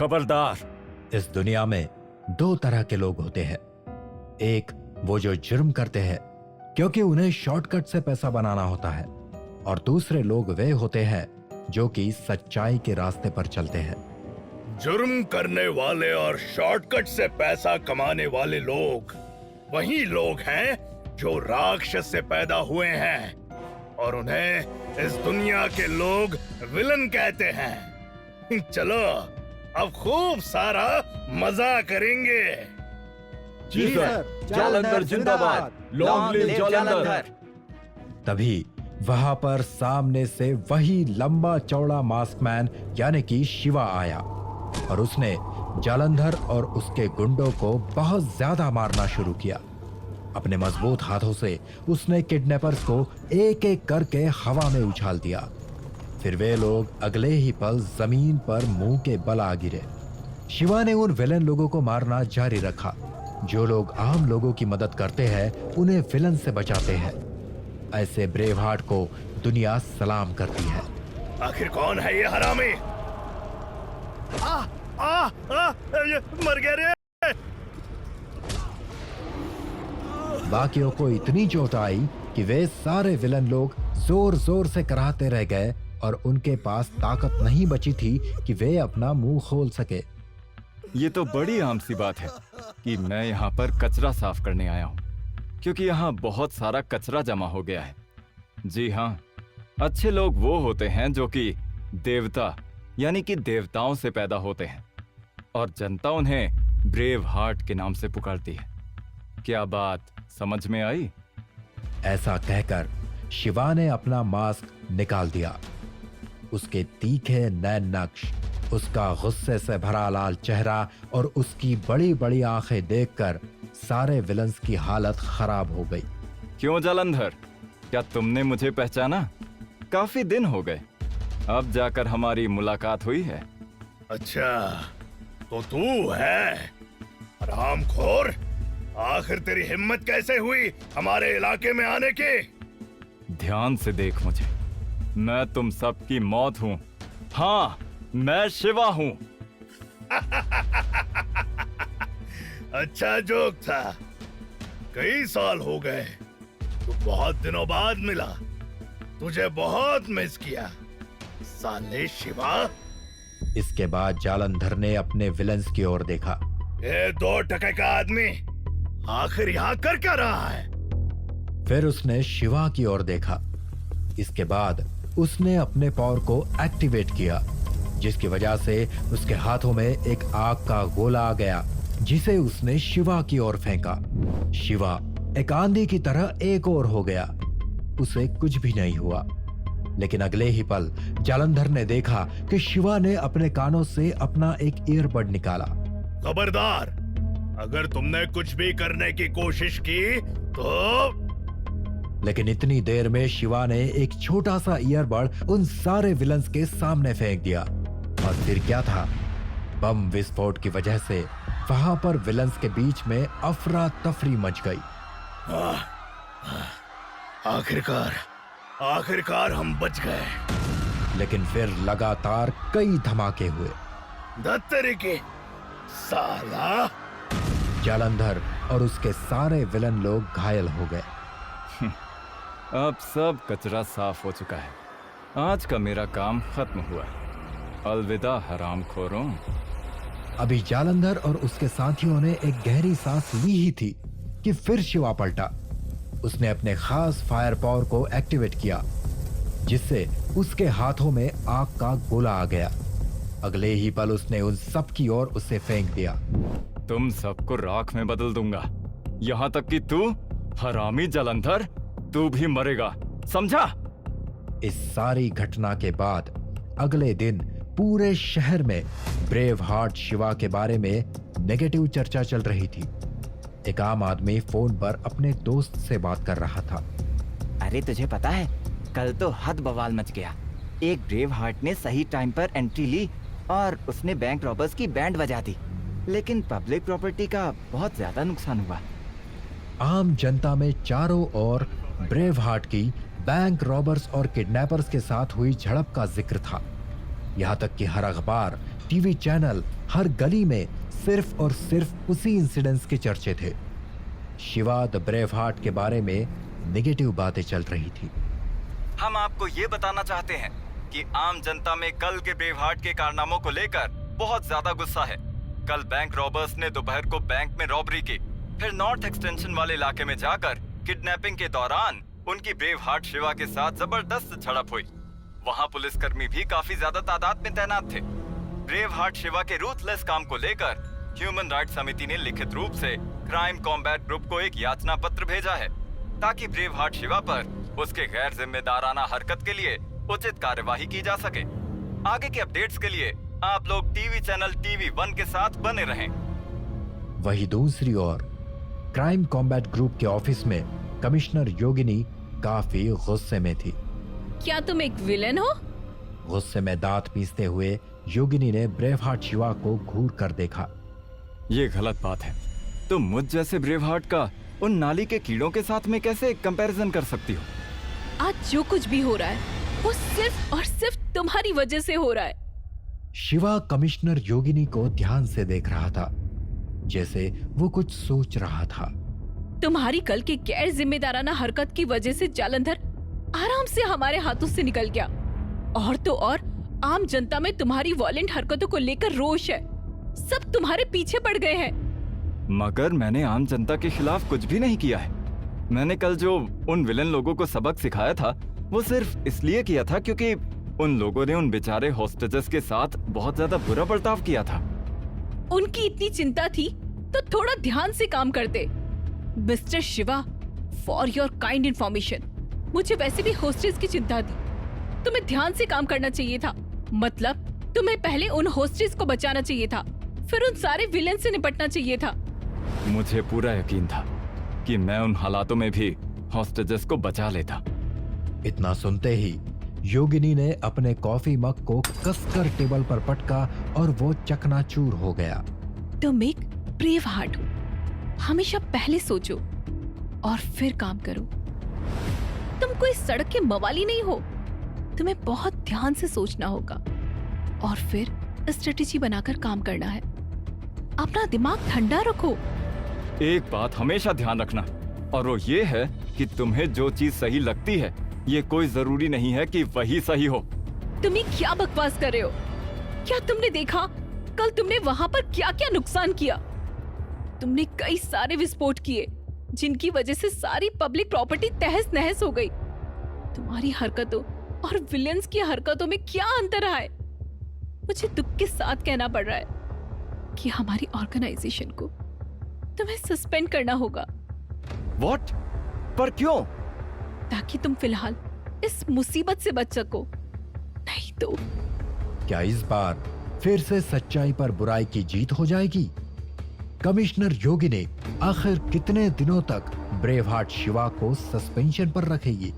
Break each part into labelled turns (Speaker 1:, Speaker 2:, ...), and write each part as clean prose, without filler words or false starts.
Speaker 1: खबरदार।
Speaker 2: इस दुनिया में दो तरह के लोग होते हैं। एक वो जो जुर्म करते हैं क्योंकि उन्हें शॉर्टकट से पैसा बनाना होता है, और दूसरे लोग वे होते हैं जो कि सच्चाई के रास्ते पर चलते हैं।
Speaker 3: जुर्म करने वाले और शॉर्टकट से पैसा कमाने वाले लोग वही लोग हैं जो राक्षस से पैदा हुए हैं, और उन्हें इस दुनिया के लोग विलन कहते हैं। चलो अब खूब सारा मजा करेंगे।
Speaker 1: जी सर, जालंधर जिंदाबाद, लॉन्ग लिव जालंधर।
Speaker 2: तभी वहां पर सामने से वही लंबा चौड़ा मास्कमैन यानी कि शिवा आया, और उसने जालंधर और उसके गुंडों को बहुत ज्यादा मारना शुरू किया। अपने मजबूत हाथों से उसने किडनैपर्स को एक एक करके हवा में उछाल दिया। फिर वे लोग अगले ही पल जमीन पर मुंह के बल आ गिरे। शिवा ने उन विलन लोगों को मारना जारी रखा। जो लोग आम लोगों की मदद करते हैं उन्हें विलन से बचाते हैं। ऐसे ब्रेव हार्ट को दुनिया सलाम करती है।
Speaker 3: आखिर कौन है ये हरामी? ये मर गया रे।
Speaker 2: बाकियों को इतनी चोट आई कि वे सारे विलन लोग जोर जोर से कराहते रह गए, और उनके पास ताकत नहीं बची थी कि वे अपना मुंह खोल सके।
Speaker 1: ये तो बड़ी आम सी बात है कि मैं यहाँ पर कचरा साफ करने आया हूँ, क्योंकि यहाँ बहुत सारा कचरा जमा हो गया है। जी हाँ, अच्छे लोग वो होते हैं जो कि देवता यानी कि देवताओं से पैदा होते हैं, और जनता उन्हें ब्रेव हार्ट के नाम से पुकारती है। क्या बात समझ में आई?
Speaker 2: ऐसा कहकर शिवा ने अपना मास्क निकाल दिया। उसके तीखे नैन नक्श, उसका गुस्से से भरा लाल चेहरा और उसकी बड़ी बड़ी आंखें देखकर सारे विलन्स की हालत खराब हो गई।
Speaker 1: क्यों जालंधर, क्या तुमने मुझे पहचाना? काफी दिन हो गए, अब जाकर हमारी मुलाकात हुई है।
Speaker 3: अच्छा, तो तू है हरामखोर। आखिर तेरी हिम्मत कैसे हुई हमारे इलाके में आने की?
Speaker 1: ध्यान से देख मुझे, मैं तुम सबकी मौत हूँ। हाँ, मैं शिवा हूँ।
Speaker 3: अच्छा जोक था। कई साल हो गए, तू बहुत दिनों बाद मिला, तुझे बहुत मिस किया साले शिवा।
Speaker 2: इसके बाद जालंधर ने अपने विलन्स की ओर देखा।
Speaker 3: ये 2 टके का आदमी आखिर यहाँ कर क्या रहा है?
Speaker 2: फिर उसने शिवा की ओर देखा। इसके बाद उसने अपने पावर को एक्टिवेट किया, जिसकी वजह से उसके हाथों में एक आग का गोला आ गया, जिसे उसने शिवा की ओर फेंका। शिवा एक आंधी की तरह एक ओर हो गया। उसे कुछ भी नहीं हुआ, लेकिन अगले ही पल जालंधर ने देखा कि शिवा ने अपने कानों से अपना एक ईयरबड निकाला।
Speaker 3: खबरदार, अगर तुमने कुछ भी करने की कोशिश की तो।
Speaker 2: लेकिन इतनी देर में शिवा ने एक छोटा सा ईयरबड उन सारे विलन्स के सामने फेंक दिया, और फिर क्या था, बम विस्फोट की वजह से वहां पर विलन्स के बीच में अफरा तफरी मच गई।
Speaker 3: आखिरकार हम बच गए।
Speaker 2: लेकिन फिर लगातार कई धमाके हुए।
Speaker 3: धत्तरी के साला।
Speaker 2: जालंधर और उसके सारे विलन लोग घायल हो गए।
Speaker 1: अब सब कचरा साफ हो चुका है। आज का मेरा काम खत्म हुआ। अलविदा हरामखोरों।
Speaker 2: अभी जालंधर और उसके साथियों ने एक गहरी सांस ली ही थी कि फिर शिवा पलटा। उसने अपने खास फायर पावर को एक्टिवेट किया, जिससे उसके हाथों में आग का गोला आ गया। अगले ही पल उसने उन सब की ओर उसे फेंक दिया।
Speaker 1: तुम सबको राख में बदल दूंगा, यहाँ तक कि तू हरामी जालंधर, तू भी मरेगा, समझा?
Speaker 2: इस सारी घटना के बाद अगले दिन पूरे शहर में ब्रेव हार्ट शिवा के बारे में नेगेटिव चर्चा चल रही थी। एक आम आदमी फोन पर अपने दोस्त से बात कर रहा था।
Speaker 4: अरे तुझे पता है, कल तो हद बवाल मच गया। एक ब्रेव हार्ट ने सही टाइम पर एंट्री ली और उसने बैंक रॉबर्स की बैंड बजा दी, लेकिन पब्लिक प्रॉपर्टी का बहुत ज्यादा नुकसान हुआ।
Speaker 2: आम जनता में चारों ओर ब्रेव हार्ट की बैंक रॉबर्स और किडनैपर्स के साथ हुई झड़प का जिक्र था। यहाँ तक कि हर अखबार टीवी चैनल, हर गली में सिर्फ और सिर्फ उसी इंसिडेंट्स के चर्चे थे। शिवा द ब्रेव हार्ट के बारे में नेगेटिव बातें चल रही थी।
Speaker 1: हम आपको ये बताना चाहते हैं कि आम जनता में कल के ब्रेव हार्ट के कारनामों को लेकर बहुत ज्यादा गुस्सा है। कल बैंक रॉबर्स ने दोपहर को बैंक में रॉबरी की, फिर नॉर्थ एक्सटेंशन वाले इलाके में जाकर किडनैपिंग के दौरान उनकी ब्रेव हार्ट शिवा के साथ जबरदस्त झड़प हुई। वहाँ पुलिसकर्मी भी काफी ज्यादा तादाद में तैनात थे। ब्रेव हार्ट शिवा के रूथलेस काम को लेकर ह्यूमन राइट्स समिति ने लिखित रूप से क्राइम कॉम्बैट ग्रुप को एक याचना पत्र भेजा है ताकि ब्रेव हार्ट शिवा पर उसके गैर जिम्मेदाराना हरकत के लिए उचित कार्यवाही की जा सके। आगे के अपडेट्स के लिए आप लोग टीवी चैनल टीवी 1 के साथ बने रहें।
Speaker 2: वही दूसरी ओर क्राइम कॉम्बैट ग्रुप के ऑफिस में कमिश्नर योगिनी काफी गुस्से में थी।
Speaker 5: क्या तुम एक विलेन हो?
Speaker 2: गुस्से में दांत पीसते हुए योगिनी ने ब्रेव हार्ट शिवा को घूर कर देखा।
Speaker 1: ये गलत बात है। तुम मुझ जैसे ब्रेव हार्ट का उन नाली के कीड़ों के साथ में कैसे कंपैरिजन कर सकती हो?
Speaker 5: आज जो कुछ भी हो रहा है वो सिर्फ और सिर्फ तुम्हारी वजह से हो रहा है।
Speaker 2: शिवा कमिश्नर योगिनी को ध्यान से देख रहा था, जैसे वो कुछ सोच रहा था।
Speaker 5: तुम्हारी कल की गैर जिम्मेदाराना हरकत की वजह से जालंधर आराम से हमारे हाथों से निकल गया। और तो और आम जनता में तुम्हारी वॉयलेंट हरकतों को लेकर रोष है। सब तुम्हारे पीछे पड़ गए हैं।
Speaker 1: मगर मैंने आम जनता के खिलाफ कुछ भी नहीं किया है। मैंने कल जो उन विलन लोगों को सबक सिखाया था वो सिर्फ इसलिए किया था क्योंकि उन लोगों ने उन बेचारे हॉस्टेजेस के साथ बहुत ज्यादा बुरा बर्ताव किया था।
Speaker 5: उनकी इतनी चिंता थी तो थोड़ा ध्यान से काम करते। Mister Shiva, for your kind information, मुझे वैसे भी हॉस्टेज की चिंता थी। तुम्हें ध्यान से काम करना चाहिए था। मतलब तुम्हें पहले उन हॉस्टेज को बचाना चाहिए था, फिर उन सारे विलेन से निपटना चाहिए था।
Speaker 1: मुझे पूरा यकीन था कि मैं उन हालातों में भी हॉस्टेजेस को बचा लेता।
Speaker 2: इतना सुनते ही योगिनी ने अपने कॉफी मग को कसकर टेबल पर पटका और वो चकनाचूर हो गया।
Speaker 5: तुम एक ब्रेव हार्ट हो। हमेशा पहले सोचो और फिर काम करो। तुम कोई सड़क के मवाली नहीं हो। तुम्हें बहुत ध्यान से सोचना होगा और फिर स्ट्रेटेजी बनाकर काम करना है। अपना दिमाग ठंडा रखो।
Speaker 1: एक बात हमेशा ध्यान रखना, और वो ये है कि तुम्हें जो चीज सही लगती है ये कोई जरूरी नहीं है कि वही सही हो।
Speaker 5: तुम ये क्या बकवास कर रहे हो? क्या तुमने देखा कल तुमने वहां पर क्या क्या नुकसान किया? तुमने कई सारे विस्फोट किए जिनकी वजह से सारी पब्लिक प्रॉपर्टी तहस नहस हो गई। तुम्हारी हरकतों और विलेंस की हरकतों में क्या अंतर है? मुझे दुख के साथ कहना पड़ रहा है कि हमारी ऑर्गेनाइजेशन को तुम्हें सस्पेंड करना होगा।
Speaker 1: What? पर क्यों?
Speaker 5: ताकि तुम फिलहाल इस मुसीबत से बच सको। नहीं तो
Speaker 2: क्या इस बार फिर से सच्चाई पर बुराई की जीत हो जाएगी? कमिश्नर योगी ने आखिर कितने दिनों तक ब्रेव हार्ट शिवा को सस्पेंशन पर रखेगी?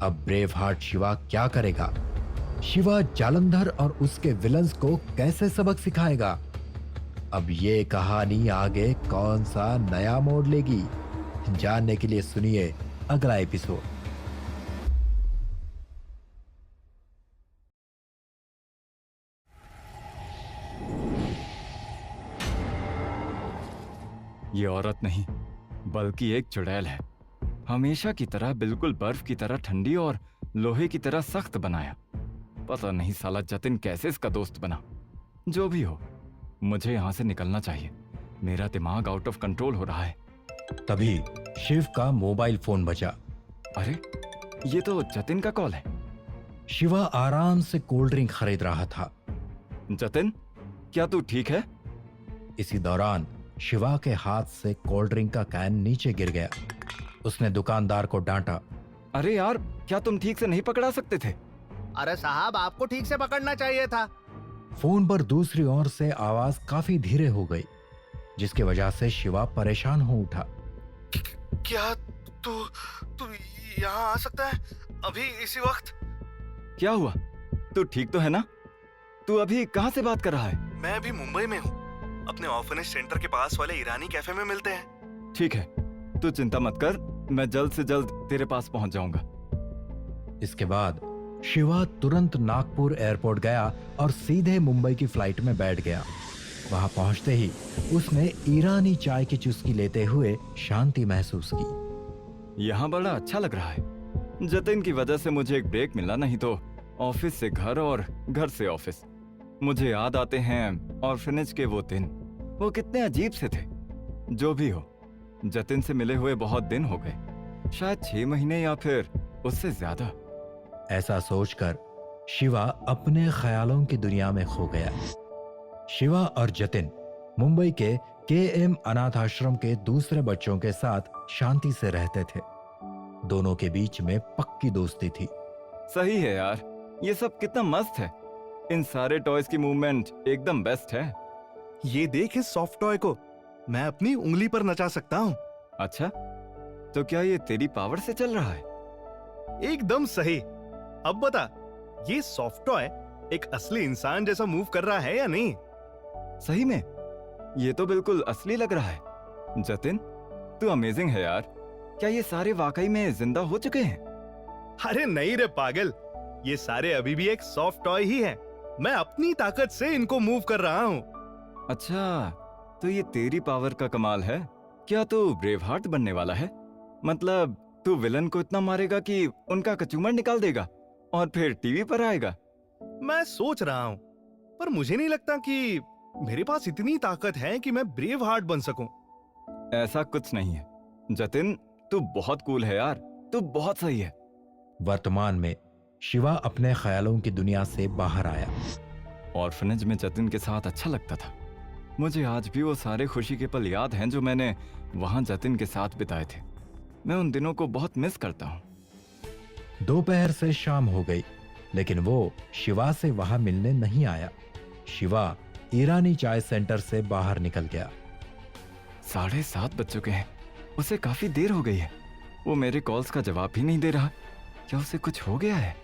Speaker 2: अब ब्रेव हार्ट शिवा क्या करेगा? शिवा जालंधर और उसके विलन्स को कैसे सबक सिखाएगा? अब ये कहानी आगे कौन सा नया मोड़ लेगी? जानने के लिए सुनिए अगला एपिसोड।
Speaker 1: ये औरत नहीं बल्कि एक चुड़ैल है। हमेशा की तरह बिल्कुल बर्फ की तरह ठंडी और लोहे की तरह सख्त बनाया। पता नहीं साला जतिन कैसे इसका दोस्त बना। जो भी हो, मुझे यहाँ से निकलना चाहिए। मेरा दिमाग आउट ऑफ कंट्रोल हो रहा है।
Speaker 2: तभी शिव का मोबाइल फोन बजा।
Speaker 1: अरे ये तो जतिन का कॉल है।
Speaker 2: शिवा आराम से कोल्ड ड्रिंक खरीद रहा था।
Speaker 1: जतिन, क्या तू ठीक है?
Speaker 2: इसी दौरान शिवा के हाथ से कोल्ड ड्रिंक का कैन नीचे गिर गया। उसने दुकानदार को डांटा।
Speaker 1: अरे यार, क्या तुम ठीक से नहीं पकड़ा सकते थे?
Speaker 6: अरे साहब, आपको ठीक से पकड़ना चाहिए था।
Speaker 2: फोन पर दूसरी ओर से आवाज काफी धीरे हो गई, जिसकी वजह से शिवा परेशान हो उठा।
Speaker 6: क्या तू यहाँ आ सकता है अभी इसी वक्त?
Speaker 1: क्या हुआ? तू ठीक तो है ना? तू अभी कहाँ से बात कर रहा है?
Speaker 6: मैं अभी मुंबई में हूँ। अपने ऑर्फनेज सेंटर के पास वाले ईरानी कैफे में मिलते हैं।
Speaker 1: ठीक है, तू चिंता मत कर, मैं जल्द से जल्द तेरे पास पहुंच जाऊंगा।
Speaker 2: इसके बाद शिवा तुरंत नागपुर एयरपोर्ट गया और सीधे मुंबई की फ्लाइट में बैठ गया। वहां पहुंचते ही उसने ईरानी चाय की चुस्की लेते हुए शांति महसूस की।
Speaker 1: यहाँ बड़ा अच्छा लग रहा है। जतिन की वजह से मुझे एक ब्रेक मिला, नहीं तो ऑफिस से घर और घर से ऑफिस। मुझे याद आते हैं ऑर्फनेज के वो दिन, वो कितने अजीब से थे। जो भी हो, जतिन से मिले हुए बहुत दिन हो गए, शायद 6 महीने या फिर उससे ज्यादा।
Speaker 2: ऐसा सोचकर शिवा अपने ख्यालों की दुनिया में खो गया। शिवा और जतिन मुंबई के KM अनाथ आश्रम के दूसरे बच्चों के साथ शांति से रहते थे। दोनों के बीच में पक्की दोस्ती थी।
Speaker 1: सही है यार, ये सब कितना मस्त है। इन सारे टॉयज की मूवमेंट एकदम बेस्ट है।
Speaker 6: ये देख इस सॉफ्ट टॉय को, मैं अपनी उंगली पर नचा सकता हूँ।
Speaker 1: अच्छा, तो क्या ये तेरी पावर से चल रहा है?
Speaker 6: एकदम सही। अब बता, ये सॉफ्ट टॉय एक असली इंसान जैसा मूव कर रहा है या नहीं?
Speaker 1: सही में, ये तो बिल्कुल असली लग रहा है। जतिन, तू अमेजिंग है यार। क्या ये सारे वाकई में जिंदा हो चुके हैं?
Speaker 6: अरे नहीं रे पागल, ये सारे अभी भी एक सॉफ्ट टॉय ही है। मैं अपनी ताकत से इनको मूव कर रहा हूँ।
Speaker 1: अच्छा, तो ये तेरी पावर का कमाल है। क्या तू ब्रेव हार्ट बनने वाला है? मतलब तू विलन को इतना मारेगा कि उनका कचूमर निकाल देगा और फिर टीवी पर आएगा?
Speaker 6: मैं सोच रहा हूँ, पर मुझे नहीं लगता कि मेरे पास इतनी ताकत है कि मैं ब्रेव हार्ट बन सकूं।
Speaker 1: ऐसा कुछ नहीं है जतिन, तू बहुत कूल है यार, तू बहुत सही है।
Speaker 2: वर्तमान में शिवा अपने ख्यालों की दुनिया से बाहर आया।
Speaker 1: ऑर्फनेज में जतिन के साथ अच्छा लगता था। मुझे आज भी वो सारे खुशी के पल याद हैं जो मैंने वहां जतिन के साथ बिताए थे। मैं उन दिनों को बहुत मिस करता हूँ।
Speaker 2: दोपहर से शाम हो गई, लेकिन वो शिवा से वहां मिलने नहीं आया। शिवा ईरानी चाय सेंटर से बाहर निकल गया।
Speaker 1: 7:30 बज चुके हैं, उसे काफी देर हो गई है। वो मेरे कॉल्स का जवाब भी नहीं दे रहा। क्या उसे कुछ हो गया है?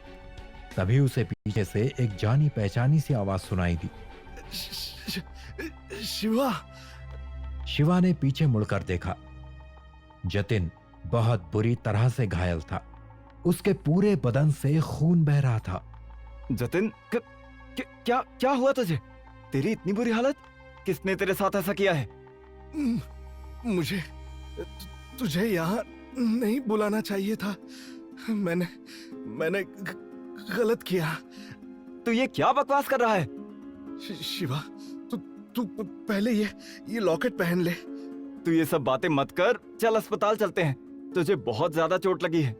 Speaker 2: तभी उसे पीछे से एक जानी पहचानी सी आवाज सुनाई दी।
Speaker 6: शिवा।
Speaker 2: शिवा ने पीछे मुड़कर देखा। जतिन बहुत बुरी तरह से घायल था। उसके पूरे बदन से खून बह रहा था।
Speaker 1: जतिन, क्या क्या हुआ तुझे? तेरी इतनी बुरी हालत? किसने तेरे साथ ऐसा किया है?
Speaker 6: मुझे तुझे यहाँ नहीं बुलाना चाहिए था। मैंने गलत किया।
Speaker 1: तू ये क्या बकवास कर रहा है?
Speaker 6: शिवा, तू पहले ये लॉकेट पहन ले।
Speaker 1: तू ये सब बातें मत कर, चल अस्पताल चलते हैं। तुझे बहुत ज्यादा चोट लगी है।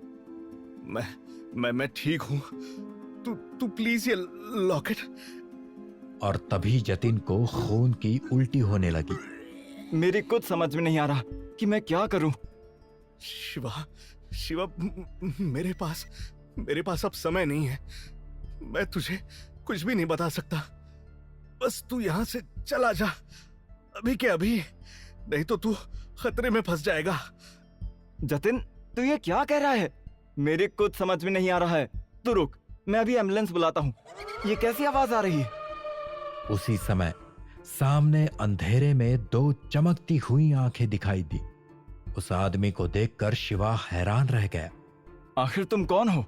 Speaker 6: मैं ठीक हूँ। तू प्लीज ये लॉकेट।
Speaker 2: और तभी जतिन को खून की उल्टी होने लगी।
Speaker 1: मेरी कुछ समझ में नहीं आ रहा कि मैं क्या करूं।
Speaker 6: शिवा, मेरे पास अब समय नहीं है। मैं तुझे कुछ भी नहीं बता सकता। बस तू यहाँ से चला जा, अभी के अभी, नहीं तो तू खतरे में फंस जाएगा।
Speaker 1: जतिन, तू ये क्या कह रहा है? मेरे कुछ समझ में नहीं आ रहा है। तू रुक, मैं अभी एम्बुलेंस बुलाता हूँ। ये कैसी आवाज आ रही है?
Speaker 2: उसी समय सामने अंधेरे में 2 चमकती हुई आंखें दिखाई दी। उस आदमी को देखकर शिवा हैरान रह गया।
Speaker 1: आखिर तुम कौन हो?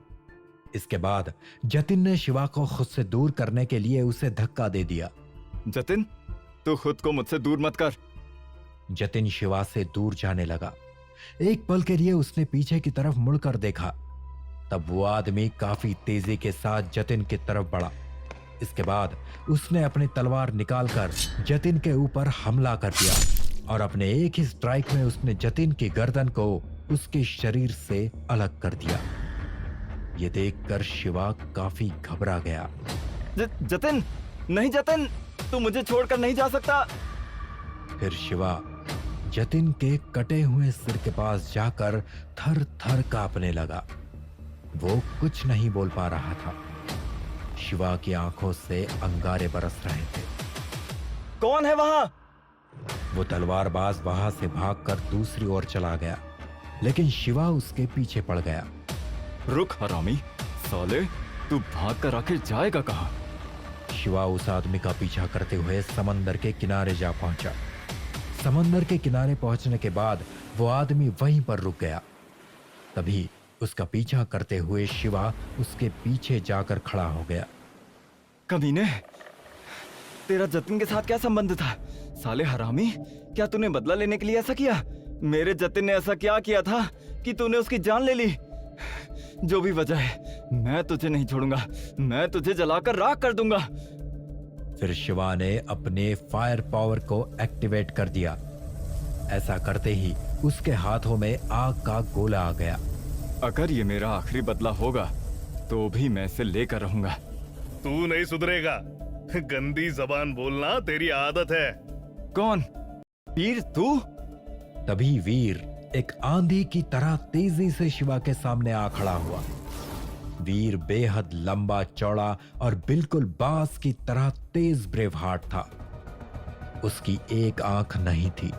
Speaker 2: इसके बाद जतिन ने शिवा को खुद से दूर करने के लिए उसे धक्का दे दिया।
Speaker 1: जतिन, तू खुद को मुझसे दूर मत कर।
Speaker 2: जतिन शिवा से दूर जाने लगा। एक पल के लिए उसने पीछे की तरफ मुड़कर देखा। तब वो आदमी काफी तेजी के साथ जतिन की तरफ बढ़ा। इसके बाद उसने अपनी तलवार निकालकर जतिन के ऊपर हमला कर दिया और अपने एक ही स्ट्राइक में उसने जतिन की गर्दन को उसके शरीर से अलग कर दिया। ये देखकर शिवा काफी घबरा गया।
Speaker 1: जतिन, नहीं जतिन, तू मुझे छोड़कर नहीं जा सकता।
Speaker 2: फिर शिवा जतिन के कटे हुए सिर के पास जाकर थर थर कांपने लगा। वो कुछ नहीं बोल पा रहा था। शिवा की आंखों से अंगारे बरस रहे थे।
Speaker 1: कौन है वहां?
Speaker 2: वो तलवारबाज वहां से भागकर दूसरी ओर चला गया, लेकिन शिवा उसके पीछे पड़ गया।
Speaker 1: रुक हरामी साले, तू भागकर आखिर जाएगा कहां?
Speaker 2: शिवा उस आदमी का पीछा करते हुए समंदर के किनारे जा पहुंचा। समंदर के किनारे पहुंचने के बाद वो आदमी वहीं पर रुक गया। तभी उसका पीछा करते हुए शिवा उसके पीछे जाकर खड़ा हो गया।
Speaker 1: कमीने, तेरा जतिन के साथ क्या संबंध था? साले हरामी, क्या तूने बदला लेने के लिए ऐसा किया? मेरे जतिन ने ऐसा क्या किया था कि तूने उसकी जान ले ली? जो भी वजह है, मैं तुझे नहीं छोड़ूंगा। मैं तुझे जलाकर राख कर दूंगा।
Speaker 2: फिर शिवा ने अपने फायर पावर को एक्टिवेट कर दिया। ऐसा करते ही उसके हाथों में आग का गोला आ गया।
Speaker 1: अगर ये मेरा आखिरी बदला होगा तो भी मैं इसे लेकर रहूंगा।
Speaker 3: तू नहीं सुधरेगा। गंदी जबान बोलना तेरी आदत है।
Speaker 1: कौन? वीर तू?
Speaker 2: तभी वीर एक आंधी की तरह तेजी से शिवा के सामने आ खड़ा हुआ। वीर बेहद लंबा चौड़ा और बिल्कुल बाज की तरह तेज ब्रेव हार्ट था। उसकी एक आंख नहीं थी।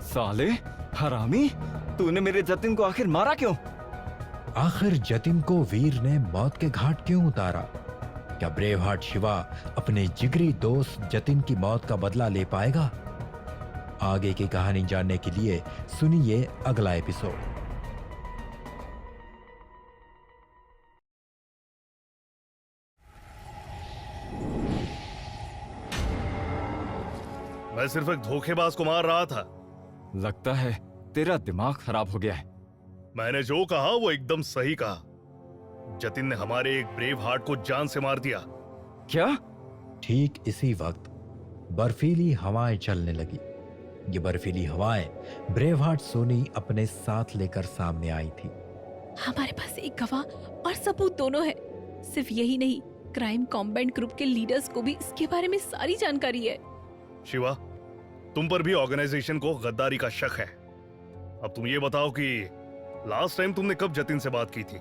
Speaker 1: साले हरामी, तूने मेरे जतिन को आखिर मारा क्यों?
Speaker 2: आखिर जतिन को वीर ने मौत के घाट क्यों उतारा? क्या ब्रेव हार्ट शिवा अपने जिगरी दोस्त जतिन की मौत का बदला ले पाएगा? आगे की कहानी जानने के लिए सुनिए अगला एपिसोड।
Speaker 3: मैं सिर्फ एक धोखेबाज को मार रहा था।
Speaker 1: लगता है तेरा दिमाग खराब हो गया है।
Speaker 3: मैंने जो कहा वो एकदम सही कहा। जतिन ने हमारे एक ब्रेव हार्ट को जान से मार दिया।
Speaker 1: क्या?
Speaker 2: ठीक इसी वक्त बर्फीली हवाएं चलने लगी। ये बर्फीली हवाएं ब्रेव हार्ट सोनी अपने साथ लेकर सामने आई थी।
Speaker 5: हमारे पास एक गवाह और सबूत दोनों है। सिर्फ यही नहीं, क्राइम कॉम्बैट ग्रुप के लीडर्स को भी इसके बारे में सारी जानकारी है।
Speaker 3: शिवा, तुम पर भी ऑर्गेनाइजेशन को गद्दारी का शक है। अब तुम ये बताओ कि लास्ट टाइम तुमने कब जतिन से बात की थी?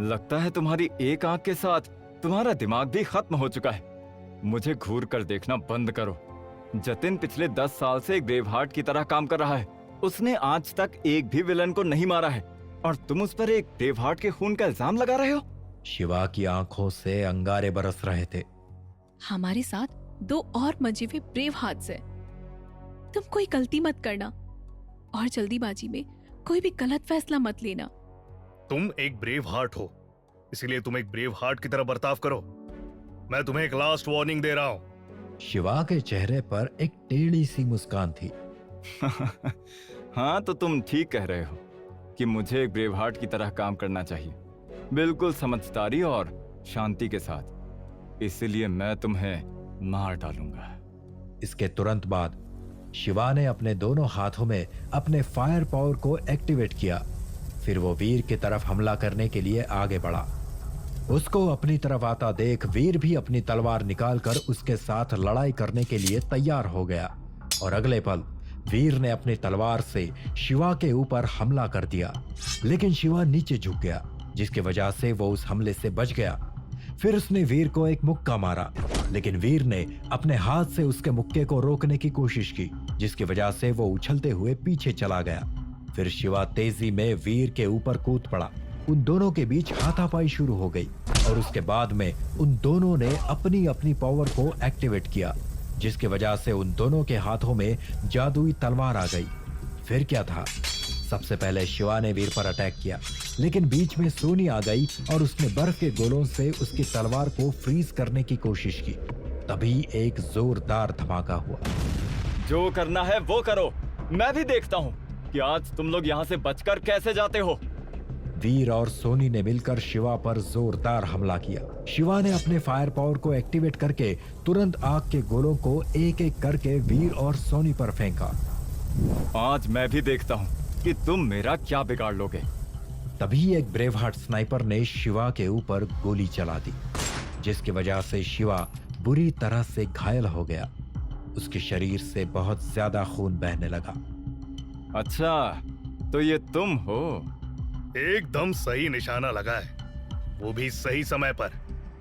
Speaker 1: लगता है तुम्हारी एक आंख के साथ तुम्हारा दिमाग भी खत्म हो चुका है। मुझे घूर कर देखना बंद करो। जतिन पिछले 10 साल से एक ब्रेव हार्ट की तरह काम कर रहा है। उसने आज तक एक भी विलन को नहीं मारा है और तुम उस पर एक ब्रेव हार्ट के खून का इल्जाम लगा रहे हो।
Speaker 2: शिवा की आंखों से अंगारे बरस रहे थे।
Speaker 5: हमारे साथ 2 और मजे हुए ब्रेव हार्ट्स है। तुम कोई गलती मत करना और जल्दीबाजी में कोई भी गलत फैसला मत लेना।
Speaker 3: तुम एक ब्रेव हार्ट हो, इसलिए तुम एक ब्रेव हार्ट की तरह बर्ताव करो। मैं तुम्हें एक लास्ट वार्निंग दे रहा हूं।
Speaker 2: शिवा के चेहरे पर एक टेढ़ी सी मुस्कान थी।
Speaker 1: हाँ, तो तुम ठीक कह रहे हो कि मुझे एक ब्रेव हार्ट की तरह काम करना चाहिए, बिल्कुल समझदारी और शांति के साथ। इसलिए मैं तुम्हें मार डालूंगा।
Speaker 2: इसके तुरंत बाद शिवा ने अपने दोनों हाथों में अपने फायर पावर को एक्टिवेट किया। फिर वो वीर की तरफ हमला करने के लिए आगे बढ़ा। उसको अपनी तरफ आता देख वीर भी अपनी तलवार निकालकर उसके साथ लड़ाई करने के लिए तैयार हो गया और अगले पल वीर ने अपनी तलवार से शिवा के ऊपर हमला कर दिया। लेकिन शिवा नीचे झुक गया, जिसकी वजह से वो उस हमले से बच गया। फिर उसने वीर को एक मुक्का मारा, लेकिन वीर ने अपने हाथ से उसके मुक्के को रोकने की कोशिश की, जिसकी वजह से वो उछलते हुए पीछे चला गया। फिर शिवा तेजी में वीर के ऊपर कूद पड़ा। उन दोनों के बीच हाथापाई शुरू हो गई और उसके बाद में उन दोनों ने अपनी अपनी पावर को एक्टिवेट किया, जिसकी वजह से उन दोनों के हाथों में जादुई तलवार आ गई। फिर क्या था, सबसे पहले शिवा ने वीर पर अटैक किया, लेकिन बीच में सोनी आ गई और उसने बर्फ के गोलों से उसकी तलवार को फ्रीज करने की कोशिश की। तभी एक जोरदार धमाका हुआ।
Speaker 1: जो करना है वो करो, मैं भी देखता हूँ कि आज तुम लोग यहाँ से बचकर कैसे जाते हो।
Speaker 2: वीर और सोनी ने मिलकर शिवा पर जोरदार हमला किया। शिवा ने अपने फायर पावर को एक्टिवेट करके तुरंत आग के गोलों को एक एक करके वीर और सोनी पर फेंका।
Speaker 1: आज मैं भी देखता हूँ कि तुम मेरा क्या बिगाड़ लोगे।
Speaker 2: तभी एक ब्रेव हार्ट स्नाइपर ने शिवा के ऊपर गोली चला दी, जिसकी वजह से शिवा बुरी तरह से घायल हो गया। उसके शरीर से बहुत ज्यादा खून बहने लगा।
Speaker 1: अच्छा, तो ये तुम हो?
Speaker 3: एकदम सही निशाना लगा है, वो भी सही समय पर।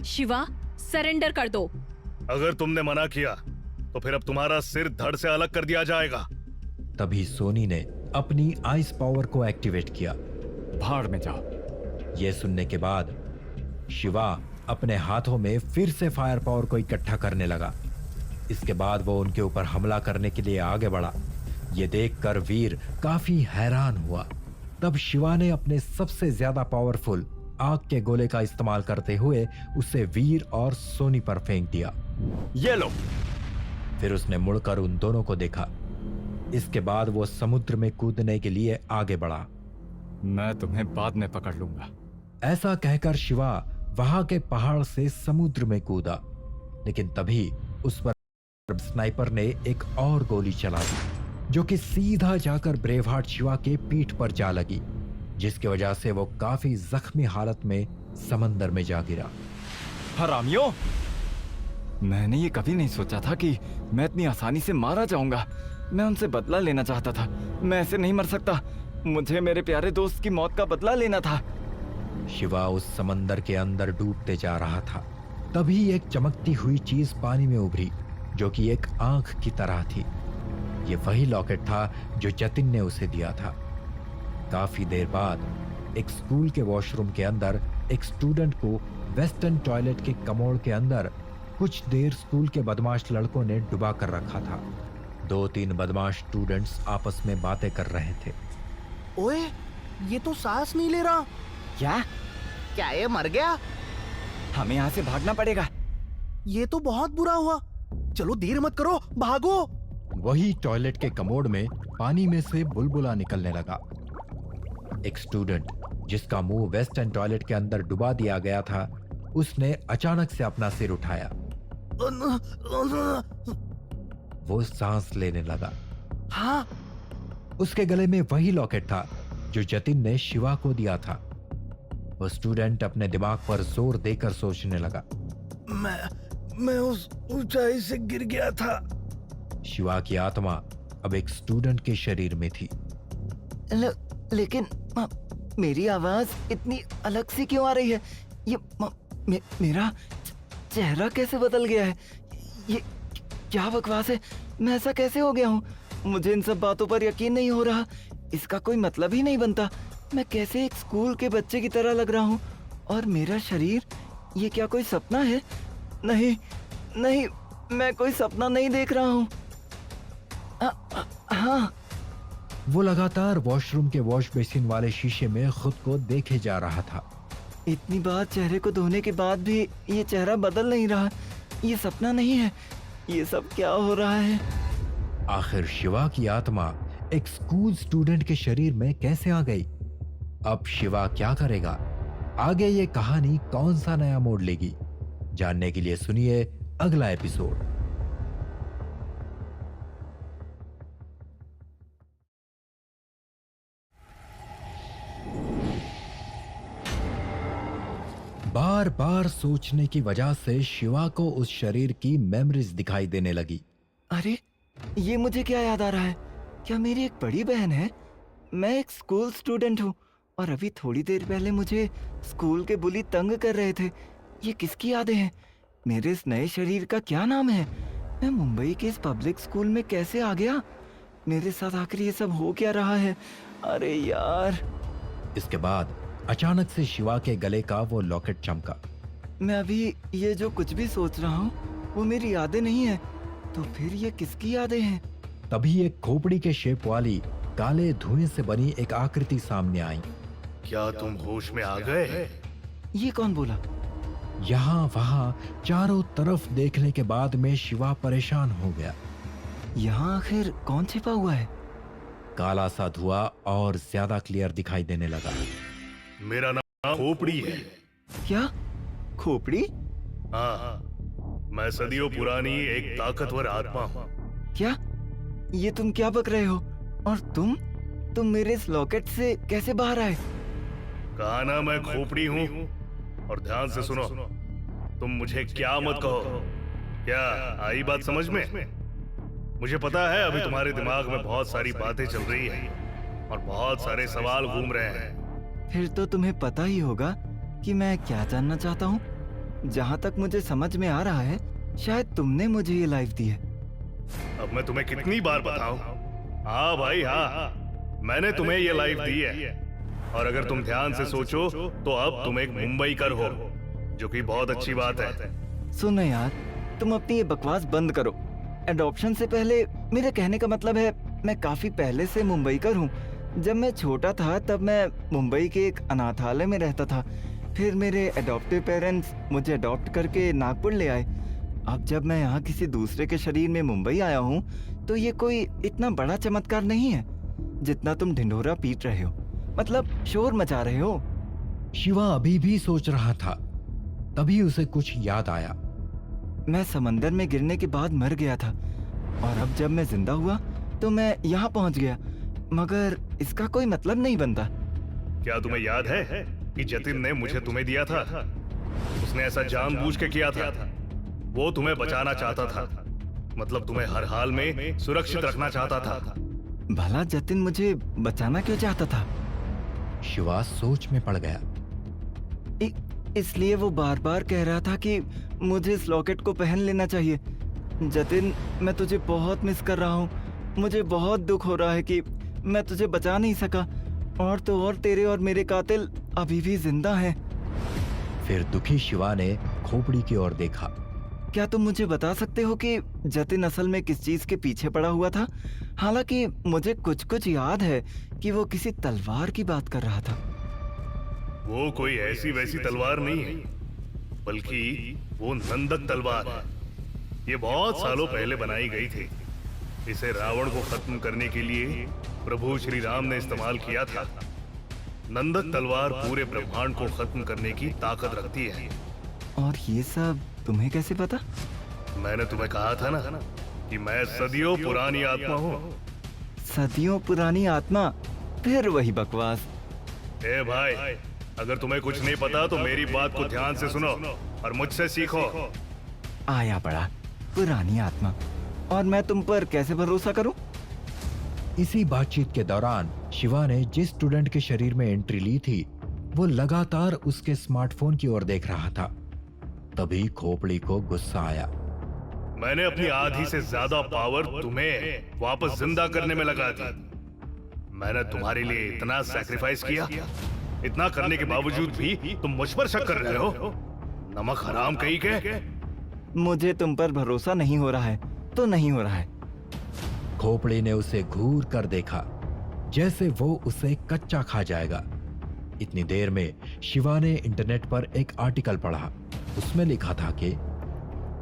Speaker 5: शिवा, सरेंडर कर दो।
Speaker 3: अगर तुमने मना किया तो फिर अब तुम्हारा सिर धड़ से अलग कर दिया जाएगा।
Speaker 2: तभी सोनी ने अपनी आइस पावर को एक्टिवेट किया।
Speaker 1: भाड़ में जाओ।
Speaker 2: यह सुनने के बाद शिवा अपने हाथों में फिर से फायर पावर को इकट्ठा करने लगा। इसके बाद वो उनके ऊपर हमला करने के लिए आगे बढ़ा। ये देखकर वीर काफी हैरान हुआ। तब शिवा ने अपने सबसे ज्यादा पावरफुल आग के गोले का इस्तेमाल करते हुए उसे वीर और सोनी पर फेंक दिया।
Speaker 1: ये लो।
Speaker 2: फिर उसने मुड़कर उन दोनों को देखा। इसके बाद वो समुद्र में कूदने के लिए आगे बढ़ा।
Speaker 1: मैं तुम्हें बाद में पकड़ लूंगा।
Speaker 2: ऐसा कहकर शिवा वहां के पहाड़ से समुद्र में कूदा, लेकिन तभी उस पर स्नाइपर ने एक और गोली चला दी, जो कि सीधा जाकर ब्रेवहार्ट शिवा के पीठ पर जा लगी, जिसकी वजह से वो काफी जख्मी हालत में समंदर में जा गिरा।
Speaker 1: हरामियों! मैंने ये कभी नहीं सोचा था कि मैं इतनी आसानी से मारा जाऊंगा। मैं उनसे बदला लेना चाहता था। मैं ऐसे नहीं मर सकता। मुझे मेरे प्यारे दोस्त की मौत का बदला लेना था।
Speaker 2: शिवा उस समंदर के अंदर डूबते जा रहा था। तभी एक चमकती हुई चीज पानी में उभरी, जो कि एक आंख की तरह थी। ये वही लॉकेट था जो जतिन ने उसे दिया था। काफी देर बाद एक स्कूल के वॉशरूम के अंदर एक स्टूडेंट को वेस्टर्न टॉयलेट के कमोड के अंदर कुछ देर स्कूल के बदमाश लड़कों ने डुबा कर रखा था। 2-3 बदमाश स्टूडेंट्स आपस में बातें कर रहे थे।
Speaker 7: ओए, ये तो सांस नहीं ले रहा। क्या ये मर गया?
Speaker 4: हमें यहाँ से भागना पड़ेगा।
Speaker 7: ये तो बहुत बुरा हुआ। चलो देर मत करो, भागो।
Speaker 2: वही टॉयलेट के कमोड में पानी में से बुलबुला निकलने लगा। एक स्टूडेंट जिसका मुंह वेस्टर्न टॉयलेट के अंदर डुबा दिया गया था, उसने अचानक से अपना सिर उठाया। वो सांस लेने लगा।
Speaker 7: हाँ,
Speaker 2: उसके गले में वही लॉकेट था जो जतिन ने शिवा को दिया था। वो स्टूडेंट अपने दिमाग पर जोर देकर सोचने लगा।
Speaker 6: मैं उस ऊंचाई से गिर गया था।
Speaker 2: शिवा की आत्मा अब एक स्टूडेंट के शरीर में थी।
Speaker 4: लेकिन मेरी आवाज इतनी अलग सी क्यों आ रही है? ये मेरा चेहरा कैसे बदल गया है? ये क्या बकवास है? मैं ऐसा कैसे हो गया हूँ? मुझे इन सब बातों पर यकीन नहीं हो रहा। इसका कोई मतलब ही नहीं बनता। मैं कैसे एक स्कूल के बच्चे की तरह लग रहा हूँ और मेरा शरीर, ये क्या कोई सपना है? नहीं नहीं, मैं कोई सपना नहीं देख रहा हूँ। हाँ।
Speaker 2: वो लगातार वॉशरूम के वॉश बेसिन वाले शीशे में खुद को देखे जा रहा था।
Speaker 4: इतनी बार चेहरे को धोने के बाद भी ये चेहरा बदल नहीं रहा। ये सपना नहीं है। ये सब क्या हो रहा है?
Speaker 2: आखिर शिवा की आत्मा एक स्कूल स्टूडेंट के शरीर में कैसे आ गई? अब शिवा क्या करेगा? आगे ये कहानी कौन सा नया मोड़ लेगी? जानने के लिए सुनिए अगला एपिसोड। बार बार सोचने की वजह से शिवा को उस शरीर की मेमोरीज दिखाई देने लगी।
Speaker 4: अरे, ये मुझे क्या याद आ रहा है? क्या मेरी एक बड़ी बहन है? मैं एक स्कूल स्टूडेंट हूँ और अभी थोड़ी देर पहले मुझे स्कूल के बुली तंग कर रहे थे। ये किसकी यादें हैं? मेरे इस नए शरीर का क्या नाम है? मैं मुंबई के इस पब्लिक स्कूल में कैसे आ गया? मेरे साथ आखिर ये सब हो क्या रहा है? अरे यार।
Speaker 2: इसके बाद अचानक से शिवा के गले का वो लॉकेट चमका।
Speaker 4: मैं अभी ये जो कुछ भी सोच रहा हूँ वो मेरी यादें नहीं है। तो फिर ये किसकी यादें हैं?
Speaker 2: तभी एक खोपड़ी के शेप वाली काले धुएं से बनी एक आकृति सामने आई।
Speaker 3: क्या तुम होश में आ गए?
Speaker 4: ये कौन बोला?
Speaker 2: यहाँ वहाँ चारों तरफ देखने के बाद में शिवा परेशान हो गया।
Speaker 4: यहाँ आखिर कौन छिपा हुआ है?
Speaker 2: काला सा धुआं और ज्यादा क्लियर दिखाई देने लगा।
Speaker 3: मेरा नाम खोपड़ी है।
Speaker 4: क्या? खोपड़ी?
Speaker 3: हाँ, मैं सदियों पुरानी एक ताकतवर आत्मा हूँ।
Speaker 4: क्या? ये तुम क्या बक रहे हो? और तुम मेरे इस लॉकेट से कैसे बाहर आए?
Speaker 3: कहा ना मैं खोपड़ी हूँ। और ध्यान से सुनो, तुम मुझे क्या मत कहो। क्या आई बात समझ में? मुझे पता है अभी तुम्हारे दिमाग में बहुत सारी बातें चल रही हैं और बहुत सारे सवाल घूम रहे हैं।
Speaker 4: फिर तो तुम्हें पता ही होगा कि मैं क्या जानना चाहता हूँ। जहाँ तक मुझे समझ में आ रहा है, शायद तुमने मुझे ये लाइफ दी है।
Speaker 3: अब मैं तुम्हें कितनी बार बताऊं? हाँ भाई हाँ, मैंने तुम्हें ये लाइफ दी है। और अगर तुम ध्यान से सोचो तो अब तुम एक मुंबईकर हो, जो कि बहुत अच्छी बात है।
Speaker 4: सुनो यार, तुम अपनी ये बकवास बंद करो। एडॉप्शन से पहले, मेरे कहने का मतलब है मैं काफी पहले से मुंबईकर हूँ। जब मैं छोटा था तब मैं मुंबई के एक अनाथालय में रहता था। फिर मेरे अडॉप्टिव पेरेंट्स मुझे अडॉप्ट करके नागपुर ले आए। अब जब मैं यहाँ किसी दूसरे के शरीर में मुंबई आया हूँ तो ये कोई इतना बड़ा चमत्कार नहीं है जितना तुम ढिंढोरा पीट रहे हो, मतलब शोर मचा रहे हो।
Speaker 2: शिवा अभी भी सोच रहा था, तभी उसे कुछ याद आया।
Speaker 4: मैं समंदर में गिरने के बाद मर गया था और अब जब मैं जिंदा हुआ तो मैं यहाँ पहुँच गया, मगर इसका कोई मतलब नहीं बनता।
Speaker 3: क्या तुम्हें याद है कि जतिन ने मुझे तुम्हें दिया था? उसने ऐसा जानबूझ के किया था। वो तुम्हें बचाना चाहता था, मतलब तुम्हें हर हाल में सुरक्षित रखना चाहता था।
Speaker 4: भला जतिन मुझे बचाना क्यों चाहता था?
Speaker 2: शिवा सोच में पड़ गया।
Speaker 4: इसलिए वो बार बार कह रहा था कि मुझे इस लॉकेट को पहन लेना चाहिए। जतिन, मैं तुझे बहुत मिस कर रहा हूँ। मुझे बहुत दुख हो रहा है कि मैं तुझे बचा नहीं सका, और तो और तेरे और मेरे कातिल अभी भी जिंदा हैं।
Speaker 2: फिर दुखी शिवा ने खोपड़ी की ओर देखा।
Speaker 4: क्या तुम मुझे बता सकते हो कि जतिन असल में किस चीज के पीछे पड़ा हुआ था? हालांकि मुझे कुछ कुछ याद है कि वो किसी तलवार की बात कर रहा था।
Speaker 3: वो कोई ऐसी वैसी तलवार नहीं है, बल्कि वो नंदक तलवार है। ये बहुत सालों पहले बनाई गई थी। इसे रावण को खत्म करने के लिए प्रभु श्री राम ने इस्तेमाल किया था। नंदक तलवार पूरे ब्रह्मांड को खत्म करने की ताकत रखती है।
Speaker 4: और ये सब तुम्हें कैसे पता?
Speaker 3: मैंने तुम्हें कहा था ना कि मैं सदियों पुरानी आत्मा हूँ।
Speaker 4: सदियों पुरानी आत्मा? फिर वही बकवास।
Speaker 3: ए भाई, अगर तुम्हें कुछ नहीं पता तो मेरी बात को ध्यान से सुनो और मुझसे सीखो।
Speaker 4: आया बड़ा पुरानी आत्मा, और मैं तुम पर कैसे भरोसा करूं?
Speaker 2: इसी बातचीत के दौरान शिवा ने जिस स्टूडेंट के शरीर में एंट्री ली थी वो लगातार उसके स्मार्टफोन की ओर देख रहा था। तभी खोपड़ी को गुस्सा आया।
Speaker 3: मैंने अपनी आधी से ज्यादा पावर तुम्हें वापस जिंदा करने में लगा दी। मैंने तुम्हारे लिए इतना सैक्रिफाइस किया, इतना करने के बावजूद भी तुम मुझ पर शक कर रहे हो? नमक हराम कहीं के।
Speaker 4: मुझे तुम पर भरोसा नहीं हो रहा है तो नहीं हो रहा है।
Speaker 2: खोपड़ी ने उसे घूर कर देखा, जैसे वो उसे कच्चा खा जाएगा। इतनी देर में शिवा ने इंटरनेट पर एक आर्टिकल पढ़ा। उसमें लिखा था कि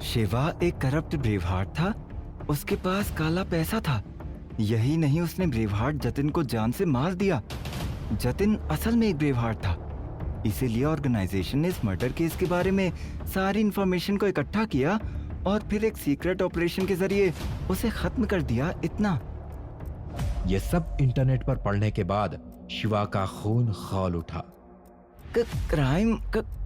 Speaker 4: शिवा एक करप्ट ब्रेवहार्ट था। उसके पास काला पैसा था। यही नहीं, उसने ब्रेवहार्ट जतिन को जान से मार दिया। जतिन असल में एक ब्रेवहार्ट था। इसीलिए ऑर्गेनाइजेशन ने इस मर्डर केस के बारे में सारी इंफॉर्मेशन को इकट्ठा किया और फिर एक सीक्रेट ऑपरेशन के जरिए उसे खत्म कर दिया। इतना।
Speaker 2: ये सब इंटरनेट पर पढ़ने के बाद शिवा का खून खौल उठा।
Speaker 4: क्राइम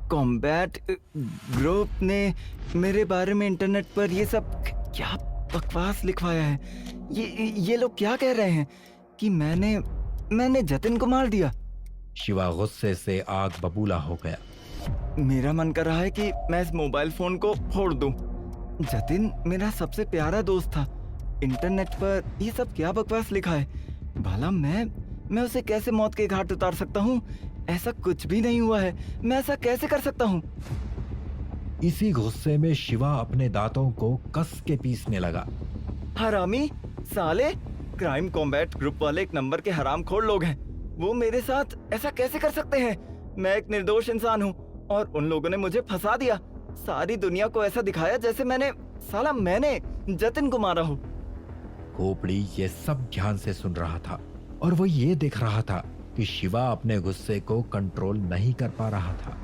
Speaker 4: कॉम्बैट ग्रुप ने मेरे बारे में इंटरनेट पर ये सब क्या बकवास लिखवाया है? ये लोग क्या कह रहे हैं कि मैंने जतिन को मार दिया?
Speaker 2: शिवा गुस्से से आग बबूला हो गया।
Speaker 4: मेरा मन कर रहा है कि मैं इस मोबाइल फोन को फोड़ दूं। जतिन मेरा सबसे प्यारा दोस्त था। इंटरनेट पर ये सब क्या बकवास लिखा है? भला मैं उसे कैसे मौत के घाट उतार सकता हूँ? ऐसा कुछ भी नहीं हुआ है। मैं ऐसा कैसे कर सकता हूँ?
Speaker 2: इसी गुस्से में शिवा अपने दांतों को कस के पीसने लगा।
Speaker 4: हरामी साले, क्राइम कॉम्बैट ग्रुप वाले एक नंबर के हरामखोर लोग हैं। वो मेरे साथ ऐसा कैसे कर सकते हैं? मैं एक निर्दोष इंसान हूँ और उन लोगों ने मुझे फंसा दिया। सारी दुनिया को ऐसा दिखाया जैसे मैंने जतिन को मारा हो।
Speaker 2: खोपड़ी ये सब ध्यान से सुन रहा था और वो ये देख रहा था कि शिवा अपने गुस्से को कंट्रोल नहीं कर पा रहा था।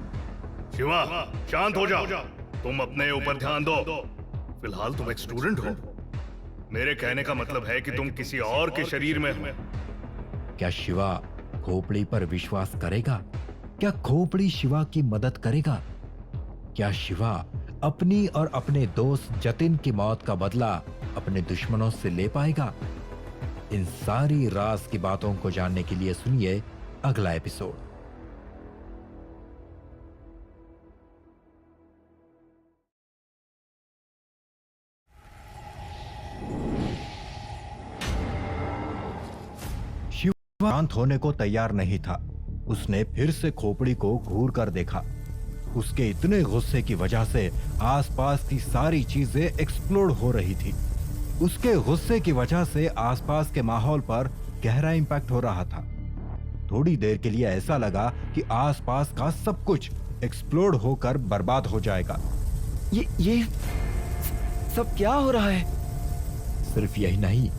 Speaker 3: शिवा, शांत हो जाओ। तुम अपने ऊपर ध्यान दो। फिलहाल तुम एक स्टूडेंट हो। मेरे कहने का मतलब है कि तुम किसी और के शरीर में हो।
Speaker 2: क्या शिवा खोपड़ी पर विश्वास करेगा? क्या खोपड़ी शिवा की मदद करेगा? क्या शिवा अपनी और अपने दोस्त जतिन की मौत का बदला अपने दुश्मनों से ले पाएगा? इन सारी राज की बातों को जानने के लिए सुनिए अगला एपिसोड। शिवा शांत होने को तैयार नहीं था। उसने फिर से खोपड़ी को घूर कर देखा। उसके इतने गुस्से की वजह से आसपास की सारी चीजें एक्सप्लोड हो रही थी। उसके गुस्से की वजह से आसपास के माहौल पर गहरा इम्पैक्ट हो रहा था। थोड़ी देर के लिए ऐसा लगा कि आसपास का सब कुछ एक्सप्लोड होकर बर्बाद हो जाएगा।
Speaker 4: ये सब क्या हो रहा है?
Speaker 2: सिर्फ यही नहीं,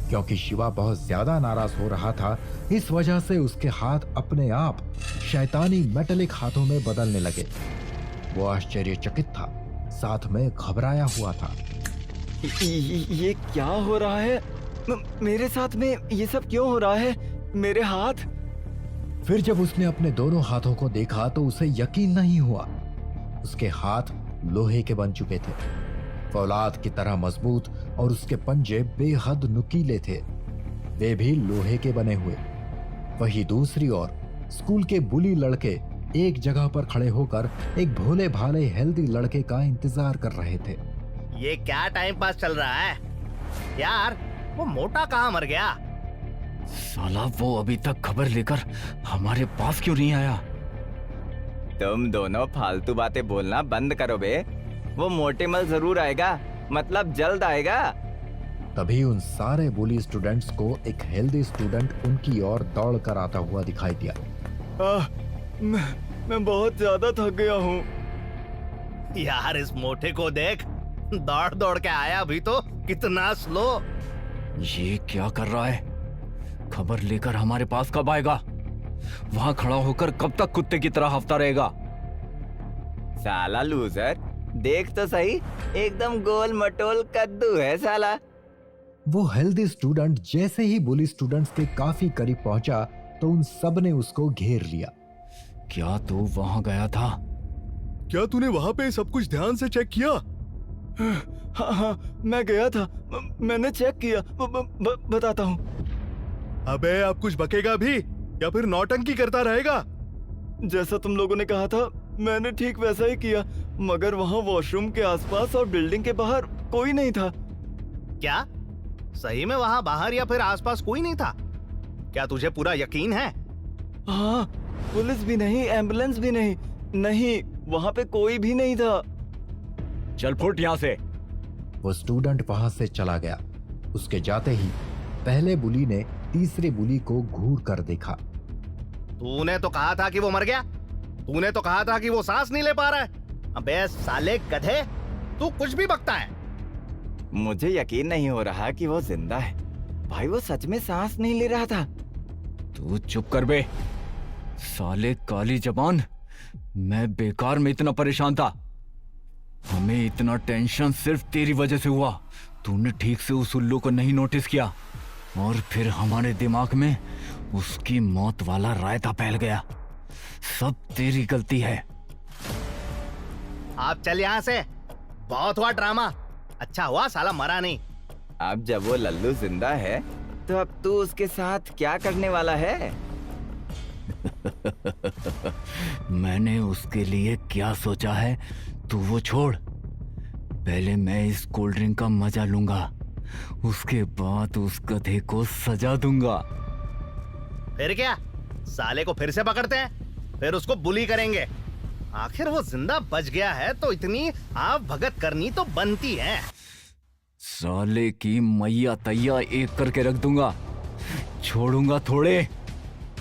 Speaker 2: क्योंकि शिवा बहुत ज्यादा नाराज हो रहा था, इस वजह से उसके हाथ अपने आप शैतानी मेटलिक हाथों में बदलने लगे। वो आश्चर्यचकित था, साथ में घबराया हुआ था।
Speaker 4: ये क्या हो रहा है? मेरे साथ में ये सब क्यों हो रहा है? मेरे हाथ।
Speaker 2: फिर जब उसने अपने दोनों हाथों को देखा तो उसे यकीन नहीं हुआ। उसके हाथ लोहे के बन चुके थे, फौलाद की तरह मजबूत, और उसके पंजे बेहद नुकीले थे, वे भी लोहे के बने हुए। वहीं दूसरी ओर स्कूल के बुली लड़के एक जगह पर खड़े होकर एक भोले भाले हेल्दी लड़के का इंतजार कर रहे थे।
Speaker 7: ये क्या टाइम पास चल रहा है यार? वो मोटा कहाँ मर गया?
Speaker 8: साला वो अभी तक खबर लेकर हमारे पास क्यों नहीं आया?
Speaker 4: तुम दोनों फालतू बातें बोलना बंद करो बे। वो मोटेमल जरूर आएगा, मतलब जल्द आएगा।
Speaker 2: तभी उन सारे बुली स्टूडेंट्स को एक हेल्दी स्टूडेंट उनकी ओर दौड़ कर आता हुआ दिखाई दिया।
Speaker 1: मैं बहुत ज्यादा थक गया हूँ।
Speaker 7: यार इस मोटे को देख, दौड़ दौड़ के आया अभी तो, कितना स्लो।
Speaker 8: ये क्या कर रहा है? खबर लेकर हमारे पास कब आएगा? वहां खड़ा होकर कब तक कुत्ते की तरह हफ्ता रहेगा?
Speaker 4: साला लूजर, देख तो सही, एकदम गोल मटोल कद्दू है साला।
Speaker 2: वो हेल्दी स्टूडेंट जैसे ही बुली स्टूडेंट्स के काफी करीब पहुंचा तो उन सब ने उसको घेर लिया।
Speaker 8: क्या तू वहां गया था?
Speaker 6: क्या तूने वहाँ पे सब कुछ ध्यान से चेक किया?
Speaker 1: हाँ, मैं गया था। मैंने चेक किया। बताता हूँ।
Speaker 6: अबे अब कुछ बकेगा भी या फिर नौटंकी करता रहेगा?
Speaker 1: जैसा तुम लोगों ने कहा था, मैंने ठीक वैसा ही किया, मगर वहाँ वॉशरूम के आसपास और बिल्डिंग के बाहर कोई नहीं था।
Speaker 7: क्या सही में वहाँ बाहर या फिर आसपास कोई नहीं था? क्या तुझे पूरा यकीन है?
Speaker 1: हाँ, पुलिस भी नहीं, एम्बुलेंस भी नहीं, नहीं, वहाँ पे कोई भी नहीं था।
Speaker 8: चल फुट यहाँ से।
Speaker 2: वो स्टूडेंट वहां से चला गया। उसके जाते ही पहले बुली ने तीसरे बुली को घूर कर देखा।
Speaker 7: तूने तो कहा था कि वो मर गया। तूने तो कहा था कि वो सांस नहीं ले पा रहा है। अबे साले गधे, तू कुछ भी बकता है।
Speaker 4: मुझे यकीन नहीं हो रहा कि वो जिंदा है। भाई वो सच में सांस नहीं ले रहा था।
Speaker 8: तू चुप कर बे साले काली जबान। मैं बेकार में इतना परेशान था। हमें इतना टेंशन सिर्फ तेरी वजह से हुआ। तूने ठीक से उस उल्लू को नहीं नोटिस किया और फिर हमारे दिमाग में उसकी मौत वाला रायता फैल गया। सब तेरी गलती है।
Speaker 7: आप चल यहाँ से, बहुत हुआ ड्रामा। अच्छा हुआ साला मरा नहीं।
Speaker 4: अब जब वो लल्लू जिंदा है तो अब तू उसके साथ क्या करने वाला है?
Speaker 8: मैंने उसके लिए क्या सोचा है तू वो छोड़। पहले मैं इस कोल्ड ड्रिंक का मजा लूंगा, उसके बाद उस गधे को सजा दूंगा।
Speaker 7: फिर क्या, साले को फिर से पकड़ते हैं, फिर उसको बुली करेंगे। आखिर वो जिंदा बच गया है तो इतनी आप भगत करनी तो बनती है।
Speaker 8: साले की मैया तैया एक करके रख दूंगा, छोड़ूंगा थोड़े।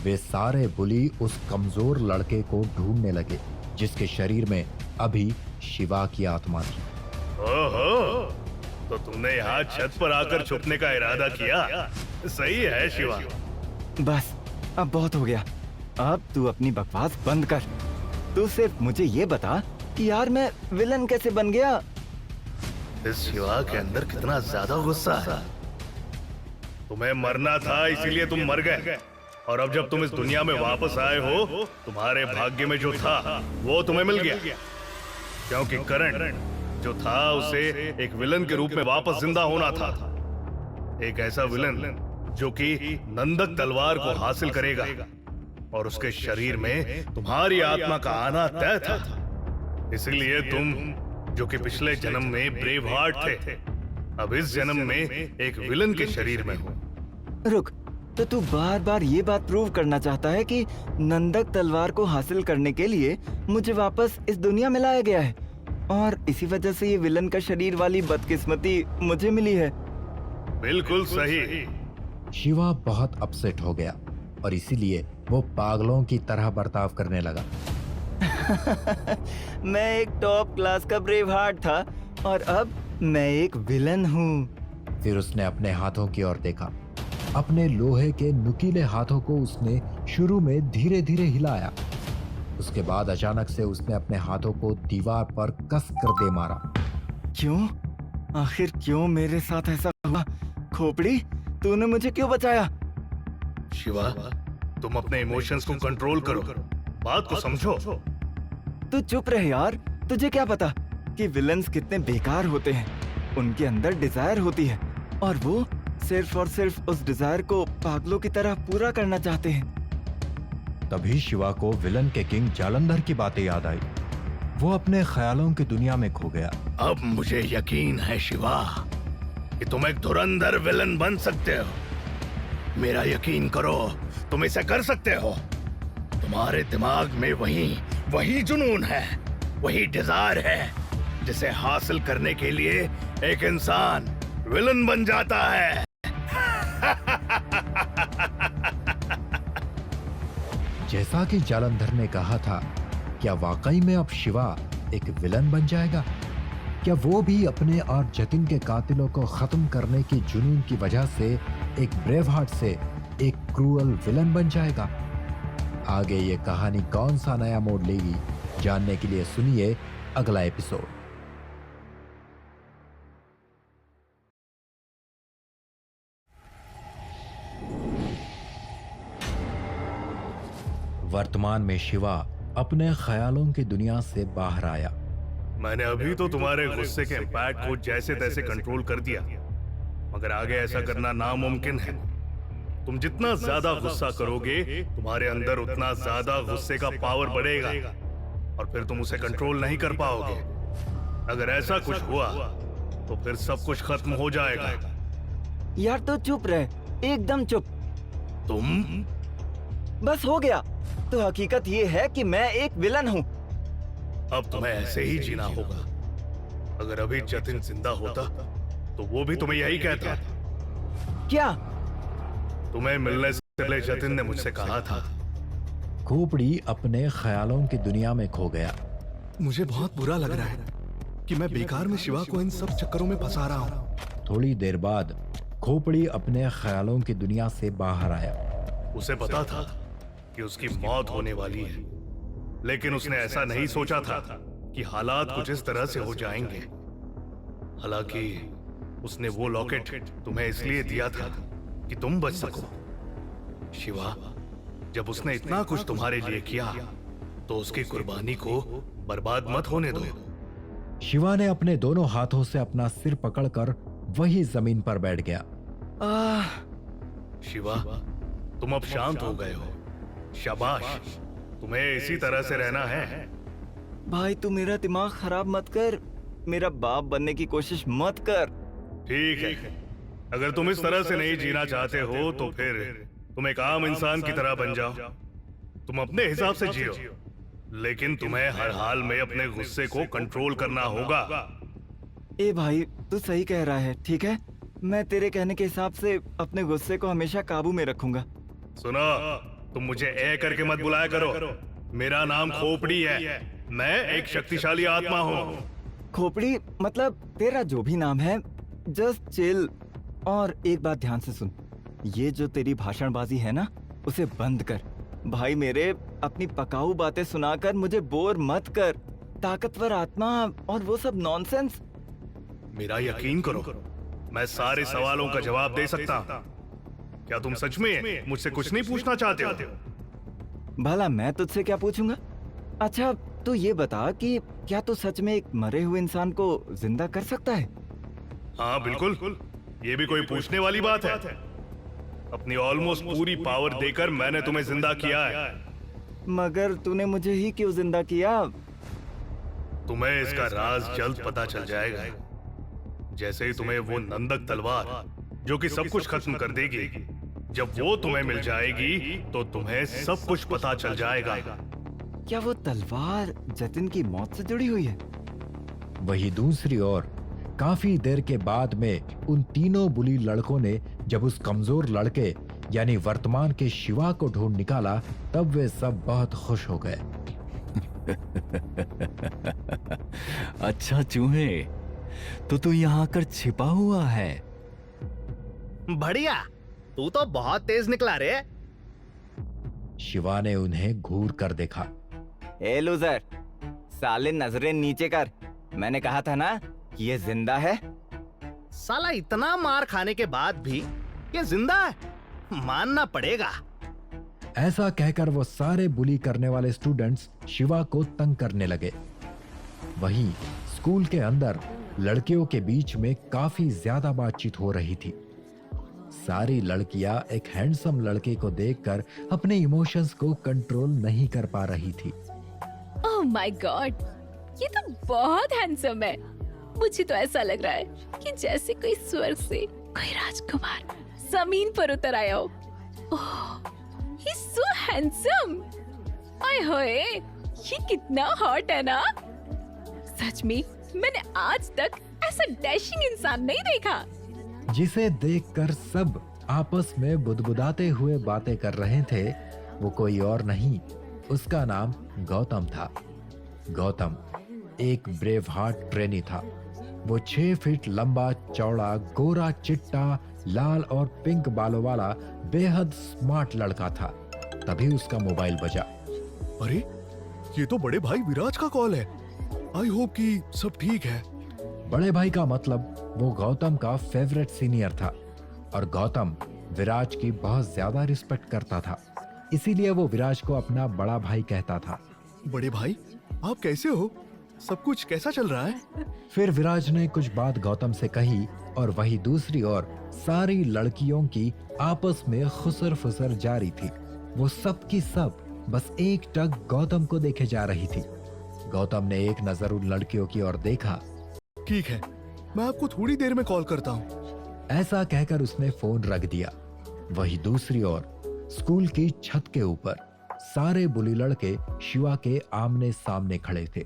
Speaker 2: वे सारे बुली उस कमजोर लड़के को ढूंढने लगे जिसके शरीर में अभी शिवा की आत्मा थी।
Speaker 3: ओहो, तो तुमने यहाँ छत पर आकर छुपने का इरादा किया। सही है शिवा।
Speaker 4: बस अब बहुत हो गया। अब तू अपनी बकवास बंद कर। तू सिर्फ मुझे ये बता कि यार मैं विलन कैसे बन गया।
Speaker 3: इस शिवा के अंदर कितना ज्यादा गुस्सा है। तुम्हें मरना था इसीलिए तुम मर गए, और अब जब तुम इस दुनिया में वापस आए हो, तुम्हारे भाग्य में जो था वो तुम्हें मिल गया। क्योंकि करण जो था उसे एक विलन के रूप में वापस जिंदा होना था। एक ऐसा विलन जो कि नंदक तलवार को हासिल करेगा, और उसके शरीर में तुम्हारी आत्मा का आना तय था। इसलिए तुम जो कि पिछले जन्म में ब्रेव हार्ट थे, अब इस जन्म में एक विलन के शरीर में हो।
Speaker 4: रुक, तो तू बार बार ये बात प्रूव करना चाहता है कि नंदक तलवार को हासिल करने के लिए मुझे वापस इस दुनिया में लाया गया है, और इसी वजह से ये विलन का शरीर वाली बदकिस्मती मुझे मिली है।
Speaker 3: बिल्कुल सही।
Speaker 2: शिवा बहुत अपसेट हो गया और इसीलिए वो पागलों की तरह बर्ताव करने लगा।
Speaker 4: मैं एक टॉप क्लास का ब्रेव हार्ट था और अब मैं एक विलन हूँ।
Speaker 2: फिर उसने अपने हाथों की ओर देखा। अपने लोहे के नुकीले हाथों को उसने शुरू में धीरे धीरे हिलाया। उसके बाद अचानक से उसने अपने हाथों को दीवार पर कस कर दे मारा।
Speaker 4: क्यों? आखिर क्यों मेरे साथ ऐसा हुआ? खोपड़ी, तूने मुझे क्यों बचाया?
Speaker 3: शिवा, तुम अपने इमोशंस को कंट्रोल करो, बात को समझो।
Speaker 4: तू चुप रहे यार। तुझे क्या पता कि विलन्स कितने बेकार होते हैं। उनके अंदर डिजायर होती है और वो सिर्फ और सिर्फ उस डिजायर को पागलों की तरह पूरा करना चाहते हैं।
Speaker 2: तभी शिवा को विलन के किंग जालंधर की बातें याद आई। वो अपने ख्यालों की दुनिया में खो गया।
Speaker 3: अब मुझे यकीन है शिवा कि तुम एक धुरंधर विलन बन सकते हो। मेरा यकीन करो, तुम इसे कर सकते हो। तुम्हारे दिमाग में वही जुनून है, वही डिजायर है जिसे हासिल करने के लिए एक इंसान विलन बन जाता है।
Speaker 2: जैसा कि जालंधर ने कहा था, क्या वाकई में अब शिवा एक विलन बन जाएगा? क्या वो भी अपने और जतिन के कातिलों को खत्म करने की जुनून की वजह से एक ब्रेव हार्ट से एक क्रूअल विलन बन जाएगा? आगे ये कहानी कौन सा नया मोड़ लेगी, जानने के लिए सुनिए अगला एपिसोड। वर्तमान में शिवा अपने ख्यालों की दुनिया से बाहर आया।
Speaker 3: मैंने अभी तो तुम्हारे गुस्से के इम्पैक्ट को जैसे तैसे कंट्रोल कर दिया, मगर आगे ऐसा करना नामुमकिन है। तुम जितना ज्यादा गुस्सा करोगे, तुम्हारे अंदर उतना ज्यादा गुस्से का पावर बढ़ेगा और फिर तुम उसे कंट्रोल नहीं कर पाओगे। अगर ऐसा कुछ हुआ तो फिर सब कुछ खत्म हो जाएगा।
Speaker 4: यार तो चुप रहे, एकदम चुप।
Speaker 3: तुम
Speaker 4: बस हो गया। तो हकीकत ये है कि मैं एक विलन हूँ।
Speaker 3: अब तुम्हें ऐसे ही जीना होगा। अगर अभी जतिन जिंदा होता तो वो भी तुम्हें यही कहता।
Speaker 4: क्या?
Speaker 3: तुम्हें मिलने से पहले जतिन ने मुझसे कहा था।
Speaker 2: खोपड़ी अपने ख्यालों की दुनिया में खो गया।
Speaker 6: मुझे बहुत बुरा लग रहा है कि मैं बेकार में शिवा को इन सब चक्करों में फंसा रहा हूँ।
Speaker 2: थोड़ी देर बाद खोपड़ी अपने ख्यालों की दुनिया से बाहर आया।
Speaker 3: उसे पता था कि उसकी मौत होने वाली है, लेकिन उसने ऐसा नहीं सोचा था कि हालात कुछ इस तरह से हो जाएंगे। हालांकि उसने वो लॉकेट तुम्हें इसलिए दिया था कि तुम बच सको। शिवा, जब उसने इतना कुछ तुम्हारे लिए किया तो उसकी कुर्बानी को बर्बाद मत होने दो।
Speaker 2: शिवा ने अपने दोनों हाथों से अपना सिर पकड़कर वही जमीन पर बैठ गया।
Speaker 3: शिवा, तुम अब शांत हो गए हो। शाबाश, तुम्हें इसी तरह से रहना है।
Speaker 4: भाई तू मेरा दिमाग खराब मत कर। मेरा बाप बनने की कोशिश मत कर।
Speaker 3: ठीक है, अगर तुम इस तरह से नहीं जीना चाहते हो तो फिर तुम एक आम इंसान की तरह बन जाओ। तुम अपने हिसाब से जियो, लेकिन तुम्हें हर हाल में अपने गुस्से को कंट्रोल करना होगा।
Speaker 4: ए भाई, तू सही कह रहा है। ठीक है, मैं तेरे कहने के हिसाब से अपने गुस्से को हमेशा काबू में रखूंगा।
Speaker 3: सुनो, तुम मुझे ए करके मत बुलाया करो। मेरा नाम खोपड़ी है। मैं एक शक्तिशाली आत्मा हूँ।
Speaker 4: खोपड़ी मतलब तेरा जो भी नाम है, जस्ट चिल। और एक बात ध्यान से सुन, ये जो तेरी भाषणबाजी है ना, उसे बंद कर। भाई मेरे, अपनी पकाऊ बातें सुनाकर मुझे बोर मत कर। ताकतवर आत्मा और वो सब नॉनसेंस।
Speaker 3: मेरा यकीन करो, मैं सारे सवालों का जवाब दे सकता हूँ। क्या तुम सच में मुझसे कुछ नहीं पूछना चाहते हो?
Speaker 4: भला मैं तुझसे क्या पूछूंगा? अच्छा तू ये बता कि क्या तू सच में एक मरे हुए इंसान को जिंदा कर सकता है?
Speaker 3: हाँ बिल्कुल, ये भी कोई पूछने वाली बात है? अपनी ऑलमोस्ट पूरी पावर देकर मैंने तुम्हें जिंदा किया है।
Speaker 4: मगर तूने मुझे ही क्यों जिंदा किया?
Speaker 3: तुम्हें इसका राज जल्द पता चल जाएगा। जैसे ही तुम्हें वो नंदक तलवार जो कि सब कुछ खत्म कर देगी, जब वो तुम्हें मिल जाएगी तो तुम्हें सब कुछ पता चल जाएगा।
Speaker 4: क्या वो तलवार जतिन की मौत से जुड़ी हुई है?
Speaker 2: वही दूसरी ओर काफी देर के बाद में उन तीनों बुली लड़कों ने जब उस कमजोर लड़के यानी वर्तमान के शिवा को ढूंढ निकाला, तब वे सब बहुत खुश हो गए।
Speaker 8: अच्छा चूहे, तो तू यहाँ आकर छिपा हुआ है।
Speaker 7: बढ़िया, तू तो बहुत तेज निकला रे।
Speaker 2: शिवा ने उन्हें घूर कर देखा।
Speaker 4: ए लूजर, साले नजरें नीचे कर। मैंने कहा था ना कि ये जिंदा है।
Speaker 7: साला इतना मार खाने के बाद भी ये जिंदा है, मानना पड़ेगा।
Speaker 2: ऐसा कहकर वो सारे बुली करने वाले स्टूडेंट्स शिवा को तंग करने लगे। वहीं स्कूल के अंदर लड़कियों के बीच में काफी ज्यादा बातचीत हो रही थी। सारी लड़कियां एक हैंडसम लड़के को देखकर अपने इमोशंस को कंट्रोल नहीं कर पा रही थी।
Speaker 5: ओह माय गॉड, ये तो बहुत हैंडसम है। मुझे तो ऐसा लग रहा है कि जैसे कोई स्वर्ग से कोई राजकुमार जमीन पर उतर आया हो। ओह, ही इज सो हैंडसम। आय होए, ये कितना हॉट है ना। सच में मैंने आज तक ऐसा डैशिंग इंसान नहीं देखा।
Speaker 2: जिसे देखकर सब आपस में बुदबुदाते हुए बातें कर रहे थे, वो कोई और नहीं, उसका नाम गौतम था। गौतम एक ब्रेव हार्ट ट्रेनी था। वो 6 फीट लंबा, चौड़ा, गोरा, चिट्टा, लाल और पिंक बालों वाला बेहद स्मार्ट लड़का था। तभी उसका मोबाइल बजा।
Speaker 6: अरे, ये तो बड़े भाई विराज का कॉल है। आई होप कि सब ठीक है।
Speaker 2: बड़े भाई का मतलब वो गौतम का फेवरेट सीनियर था और गौतम विराज की बहुत ज्यादा रिस्पेक्ट करता था, इसीलिए वो विराज को अपना बड़ा भाई कहता था।
Speaker 6: बड़े भाई, आप कैसे हो? सब कुछ कैसा चल रहा है?
Speaker 2: फिर विराज ने कुछ बात गौतम से कही और वही दूसरी ओर सारी लड़कियों की आपस में खुसर फुसर जारी थी। वो सब की सब बस एक टक गौतम को देखे जा रही थी। गौतम ने एक नजर उन लड़कियों की ओर देखा।
Speaker 6: ठीक है, मैं आपको थोड़ी देर में कॉल करता हूँ।
Speaker 2: ऐसा कहकर उसने फोन रख दिया। वही दूसरी ओर स्कूल की छत के ऊपर सारे बुली लड़के शिवा के आमने सामने खड़े थे।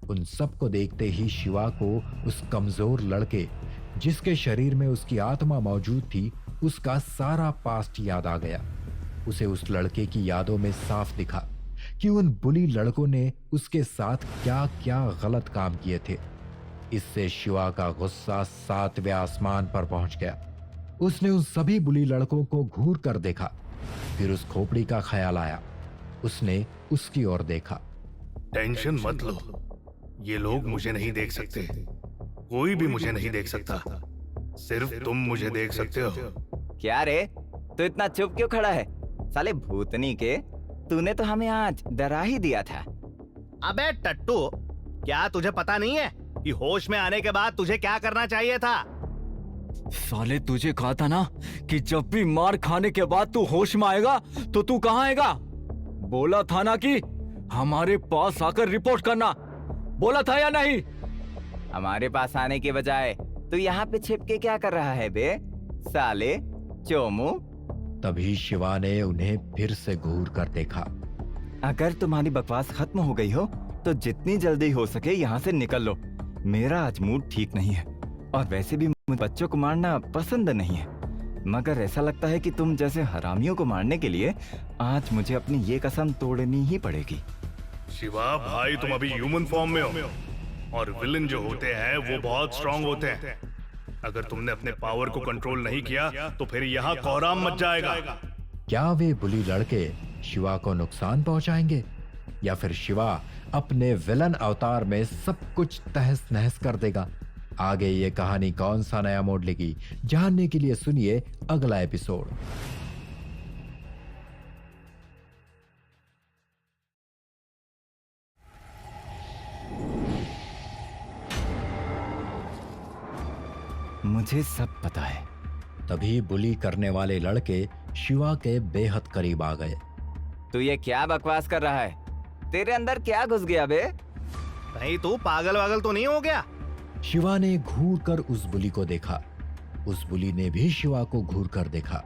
Speaker 2: उन सबको देखते ही शिवा को उस कमजोर लड़के जिसके शरीर में उसकी आत्मा मौजूद थी, उसका सारा पास्ट याद आ गया। उसे उस लड़के की यादों में साफ दिखा कि उन बुली लड़कों ने उसके साथ क्या क्या गलत काम किए थे। इससे शिवा का गुस्सा 7वें आसमान पर पहुंच गया। उसने उन सभी बुली लड़कों को घूर कर देखा। फिर उस खोपड़ी का ख्याल आया। उसने उसकी ओर देखा।
Speaker 3: टेंशन मत लो, ये लोग मुझे नहीं देख सकते। कोई भी मुझे नहीं देख सकता, सिर्फ तुम मुझे देख सकते हो।
Speaker 4: क्या रे, तू इतना चुप क्यों खड़ा है? साले भूतनी के, तूने तो हमें आज डरा ही दिया था।
Speaker 7: अबे टट्टू, क्या तुझे पता नहीं है कि होश में आने के बाद तुझे क्या करना चाहिए था?
Speaker 8: साले तुझे कहा था ना कि जब भी मार खाने के बाद तू होश में आएगा तो तू कहाँ आएगा? बोला था ना कि हमारे पास आकर रिपोर्ट करना। बोला था या नहीं?
Speaker 4: हमारे पास आने के बजाय तू यहाँ पे छिप के क्या कर रहा है बे, साले चोमू?
Speaker 2: तभी शिवा ने उन्हें फिर से घूर कर देखा।
Speaker 4: अगर तुम्हारी बकवास खत्म हो गई हो तो जितनी जल्दी हो सके यहाँ से निकल लो। मेरा आज मूड ठीक नहीं है और वैसे भी मुझे बच्चों को मारना पसंद नहीं है, मगर ऐसा लगता है कि तुम जैसे हरामियों को मारने के लिए आज मुझे अपनी ये कसम तोड़नी ही पड़ेगी।
Speaker 3: शिवा भाई, तुम अभी ह्यूमन फॉर्म में हो और विलन जो होते हैं वो बहुत स्ट्रांग होते हैं। अगर तुमने अपने पावर को कंट्रोल नहीं किया तो फिर यहाँ कोहराम मच जाएगा।
Speaker 2: क्या वे बुली लड़के शिवा को नुकसान पहुंचाएंगे या फिर शिवा अपने विलन अवतार में सब कुछ तहस नहस कर देगा? आगे ये कहानी कौन सा नया मोड़ लेगी, जानने के लिए सुनिए अगला एपिसोड।
Speaker 4: मुझे सब पता है।
Speaker 2: तभी बुली करने वाले लड़के शिवा के बेहद करीब आ गए।
Speaker 4: तू ये क्या बकवास कर रहा है? तेरे अंदर क्या घुस गया बे?
Speaker 7: कहीं तू पागल वागल तो नहीं हो गया?
Speaker 2: शिवा ने घूर कर उस बुली को देखा। उस बुली ने भी शिवा को घूर कर देखा।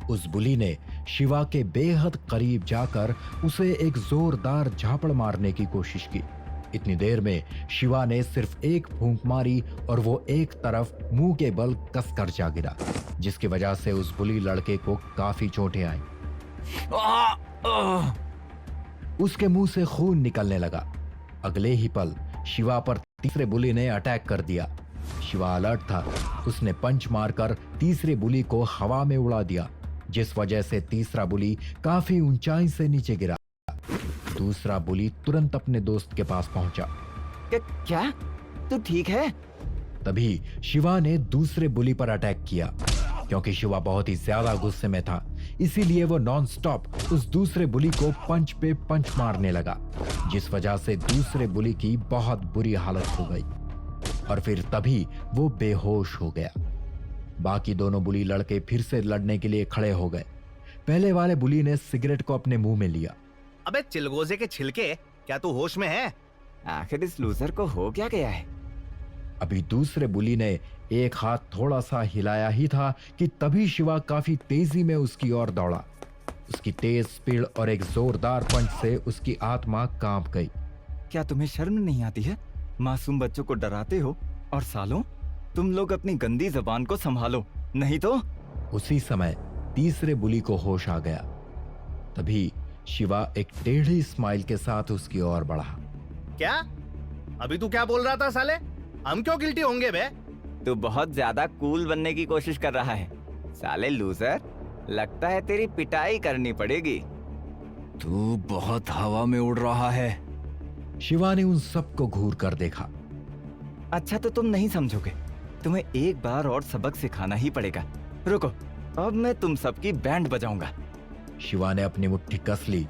Speaker 2: उस बुली ने शिवा के बेहद करीब जाकर उसे एक जोरदार झापड़ मारने की कोशिश की, इतनी देर में शिवा ने सिर्फ एक फूंक मारी और वो एक तरफ मुंह के बल कसकर जा गिरा, जिसकी वजह से उस बुली लड़के को काफी चोटें आई। उसके मुंह से खून निकलने लगा। अगले ही पल शिवा पर तीसरे बुली ने अटैक कर दिया। शिवा अलर्ट था। उसने पंच मारकर तीसरे बुली को हवा में उड़ा दिया, जिस वजह से तीसरा बुली काफी ऊंचाई से नीचे गिरा। दूसरा बुली तुरंत अपने दोस्त के पास पहुंचा।
Speaker 4: क्या तू ठीक है?
Speaker 2: तभी शिवा ने दूसरे बुली पर अटैक किया। क्योंकि शिवा बहुत ही ज्यादा गुस्से में था, इसीलिए वो नॉन स्टॉप उस दूसरे बुली को पंच पे पंच मारने लगा, जिस वजह से दूसरे बुली की बहुत बुरी हालत हो गई और फिर तभी वो बेहोश हो गया। बाकी दोनों बुली लड़के फिर से लड़ने के लिए खड़े हो गए। पहले वाले बुली ने सिगरेट को अपने मुंह में लिया।
Speaker 7: अबे चिलगोजे के छिलके, क्या तू होश में है?
Speaker 4: आखिर इस लूजर को हो क्या गया है?
Speaker 2: अभी दूसरे बुली ने एक हाथ थोड़ा सा हिलाया ही था कि तभी शिवा काफी तेजी में उसकी ओर दौड़ा। उसकी तेज स्पीड और एक जोरदार पंच से उसकी आत्मा कांप गई।
Speaker 4: क्या तुम्हें शर्म नहीं आती है? मासूम बच्चों को डराते हो। और सालों, तुम लोग अपनी गंदी जबान को संभालो, नहीं तो।
Speaker 2: उसी समय तीसरे बुली को होश आ गया। तभी शिवा एक टेढ़ी स्माइल के साथ उसकी ओर बढ़ा।
Speaker 7: क्या? अभी तू क्या बोल रहा था साले? हम क्यों गिल्टी होंगे बे?
Speaker 4: तू बहुत ज्यादा कूल बनने की कोशिश कर रहा है साले लूजर। लगता है तेरी पिटाई करनी पड़ेगी।
Speaker 8: तू बहुत हवा में उड़ रहा है।
Speaker 2: शिवा ने उन सबको घूर कर देखा।
Speaker 4: अच्छा तो तुम नहीं समझोगे, तुम्हें एक बार और सबक सिखाना ही पड़ेगा। रुको, अब मैं तुम सबकी बैंड बजाऊंगा।
Speaker 2: शिवा ने अपनी मुट्ठी कस ली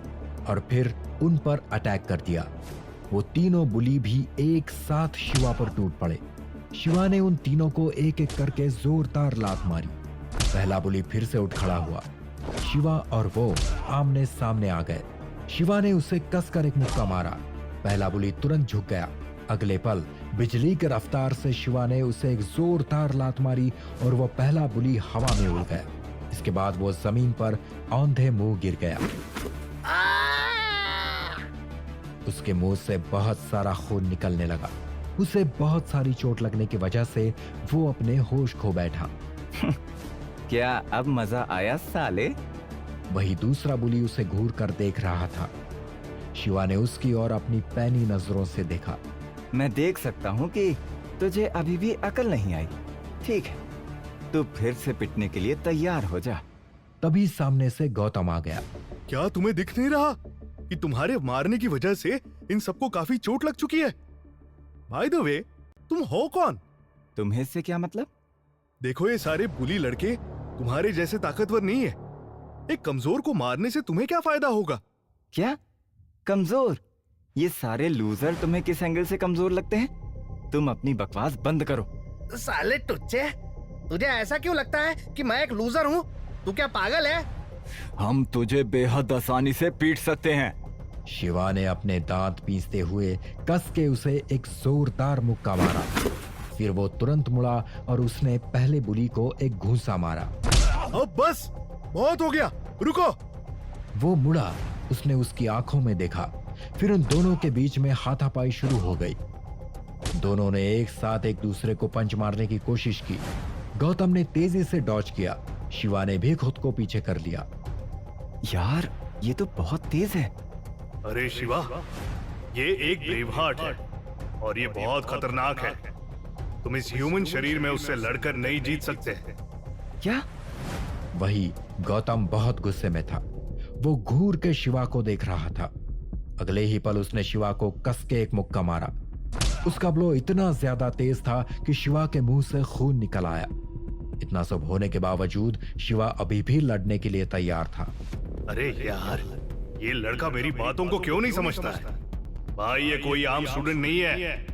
Speaker 2: और फिर उन पर अटैक कर दिया। वो तीनों बुली भी एक साथ शिवा पर टूट पड़े। शिवा ने उन तीनों को एक एक करके जोरदार लात मारी। पहला बुली फिर से उठ खड़ा हुआ। शिवा और वो आमने सामने आ गए। शिवा ने उसे कसकर एक मुक्का मारा। पहला बुली तुरंत झुक गया। अगले पल बिजली की रफ्तार से शिवा ने उसे एक जोरदार लात मारी और वो पहला बुली हवा में उड़ गया। इसके बाद वो जमीन पर औंधे मुंह गिर गया। उसके मुंह से बहुत सारा खून निकलने लगा। उसे बहुत सारी चोट लगने की वजह से वो अपने होश खो बैठा।
Speaker 4: क्या अब मजा आया साले?
Speaker 2: वही दूसरा बुली उसे घूर कर देख रहा था। शिवा ने उसकी ओर अपनी पैनी नजरों से देखा।
Speaker 4: मैं देख सकता हूँ कि तुझे अभी भी अकल नहीं आई। ठीक है, तू फिर से पिटने के लिए तैयार हो जा।
Speaker 2: तभी सामने से गौतम आ गया।
Speaker 6: क्या तुम्हें दिख नहीं रहा कि तुम्हारे मारने की वजह से इन सबको काफी चोट लग चुकी है? बाय द वे, तुम हो कौन?
Speaker 4: तुम्हें इससे क्या मतलब?
Speaker 6: देखो, ये सारे बुली लड़के तुम्हारे जैसे ताकतवर नहीं है। एक कमजोर को मारने से तुम्हें क्या फायदा होगा?
Speaker 4: क्या कमजोर? ये सारे लूजर तुम्हें किस एंगल से कमजोर लगते हैं? तुम अपनी बकवास बंद करो।
Speaker 7: साले टुच्चे, तुझे ऐसा क्यों लगता है कि मैं एक लूजर हूँ? तू क्या पागल है?
Speaker 8: हम तुझे बेहद आसानी से पीट सकते हैं।
Speaker 2: शिवा ने अपने दांत पीसते हुए कस के उसे एक जोरदार मुक्का मारा। फिर वो तुरंत मुड़ा और उसने पहले बुली को एक घूंसा मारा।
Speaker 6: अब बस, बहुत हो गया, रुको।
Speaker 2: वो मुड़ा, उसने उसकी आंखों में देखा। फिर उन दोनों के बीच में हाथापाई शुरू हो गई। दोनों ने एक साथ एक दूसरे को पंच मारने की कोशिश की। गौतम ने तेजी से डॉज किया। शिवा ने भी खुद को पीछे कर लिया।
Speaker 4: यार, ये तो बहुत तेज है।
Speaker 3: अरे शिवा, ये एक ब्रेवहार्ट है और ये बहुत खतरनाक है। तुम इस ह्यूमन शरीर में उससे लड़कर नहीं जीत सकते।
Speaker 4: क्या?
Speaker 2: वही गौतम बहुत गुस्से में था। वो घूर के शिवा को देख रहा था। अगले ही पल उसने शिवा को कस के एक मुक्का मारा। उसका ब्लो इतना ज्यादा तेज था कि शिवा के मुंह से खून निकल आया। इतना सब होने के बावजूद शिवा अभी भी लड़ने के लिए तैयार था।
Speaker 3: अरे यार, ये लड़का मेरी बातों को क्यों नहीं समझता है? भाई, ये कोई आम स्टूडेंट नहीं है।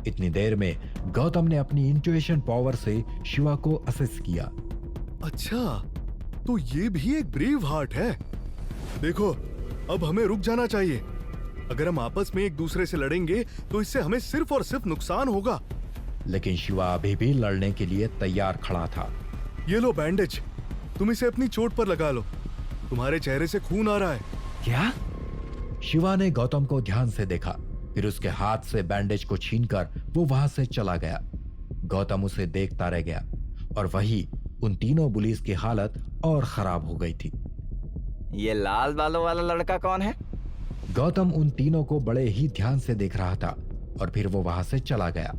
Speaker 2: इतनी देर में गौतम ने अपनी इंट्यूशन पावर से शिवा को असेस किया।
Speaker 6: अच्छा, तो ये भी एक ब्रेव हार्ट है। देखो, अब हमें रुक जाना चाहिए। अगर हम आपस में एक दूसरे से लड़ेंगे तो इससे हमें सिर्फ और सिर्फ नुकसान होगा।
Speaker 2: लेकिन शिवा अभी भी लड़ने के लिए तैयार खड़ा था।
Speaker 6: ये लो बैंडेज, तुम इसे अपनी चोट पर लगा लो। तुम्हारे चेहरे से खून आ रहा है।
Speaker 4: क्या?
Speaker 2: शिवा ने गौतम को ध्यान से देखा। फिर उसके हाथ से बैंडेज को छीनकर वो वहां से चला गया। गौतम उसे देखता रह गया और वही उन तीनों पुलिस की हालत और खराब हो गई थी।
Speaker 4: ये लाल बालों वाला लड़का कौन है?
Speaker 2: गौतम उन तीनों को बड़े ही ध्यान से देख रहा था और फिर वो वहां से चला गया।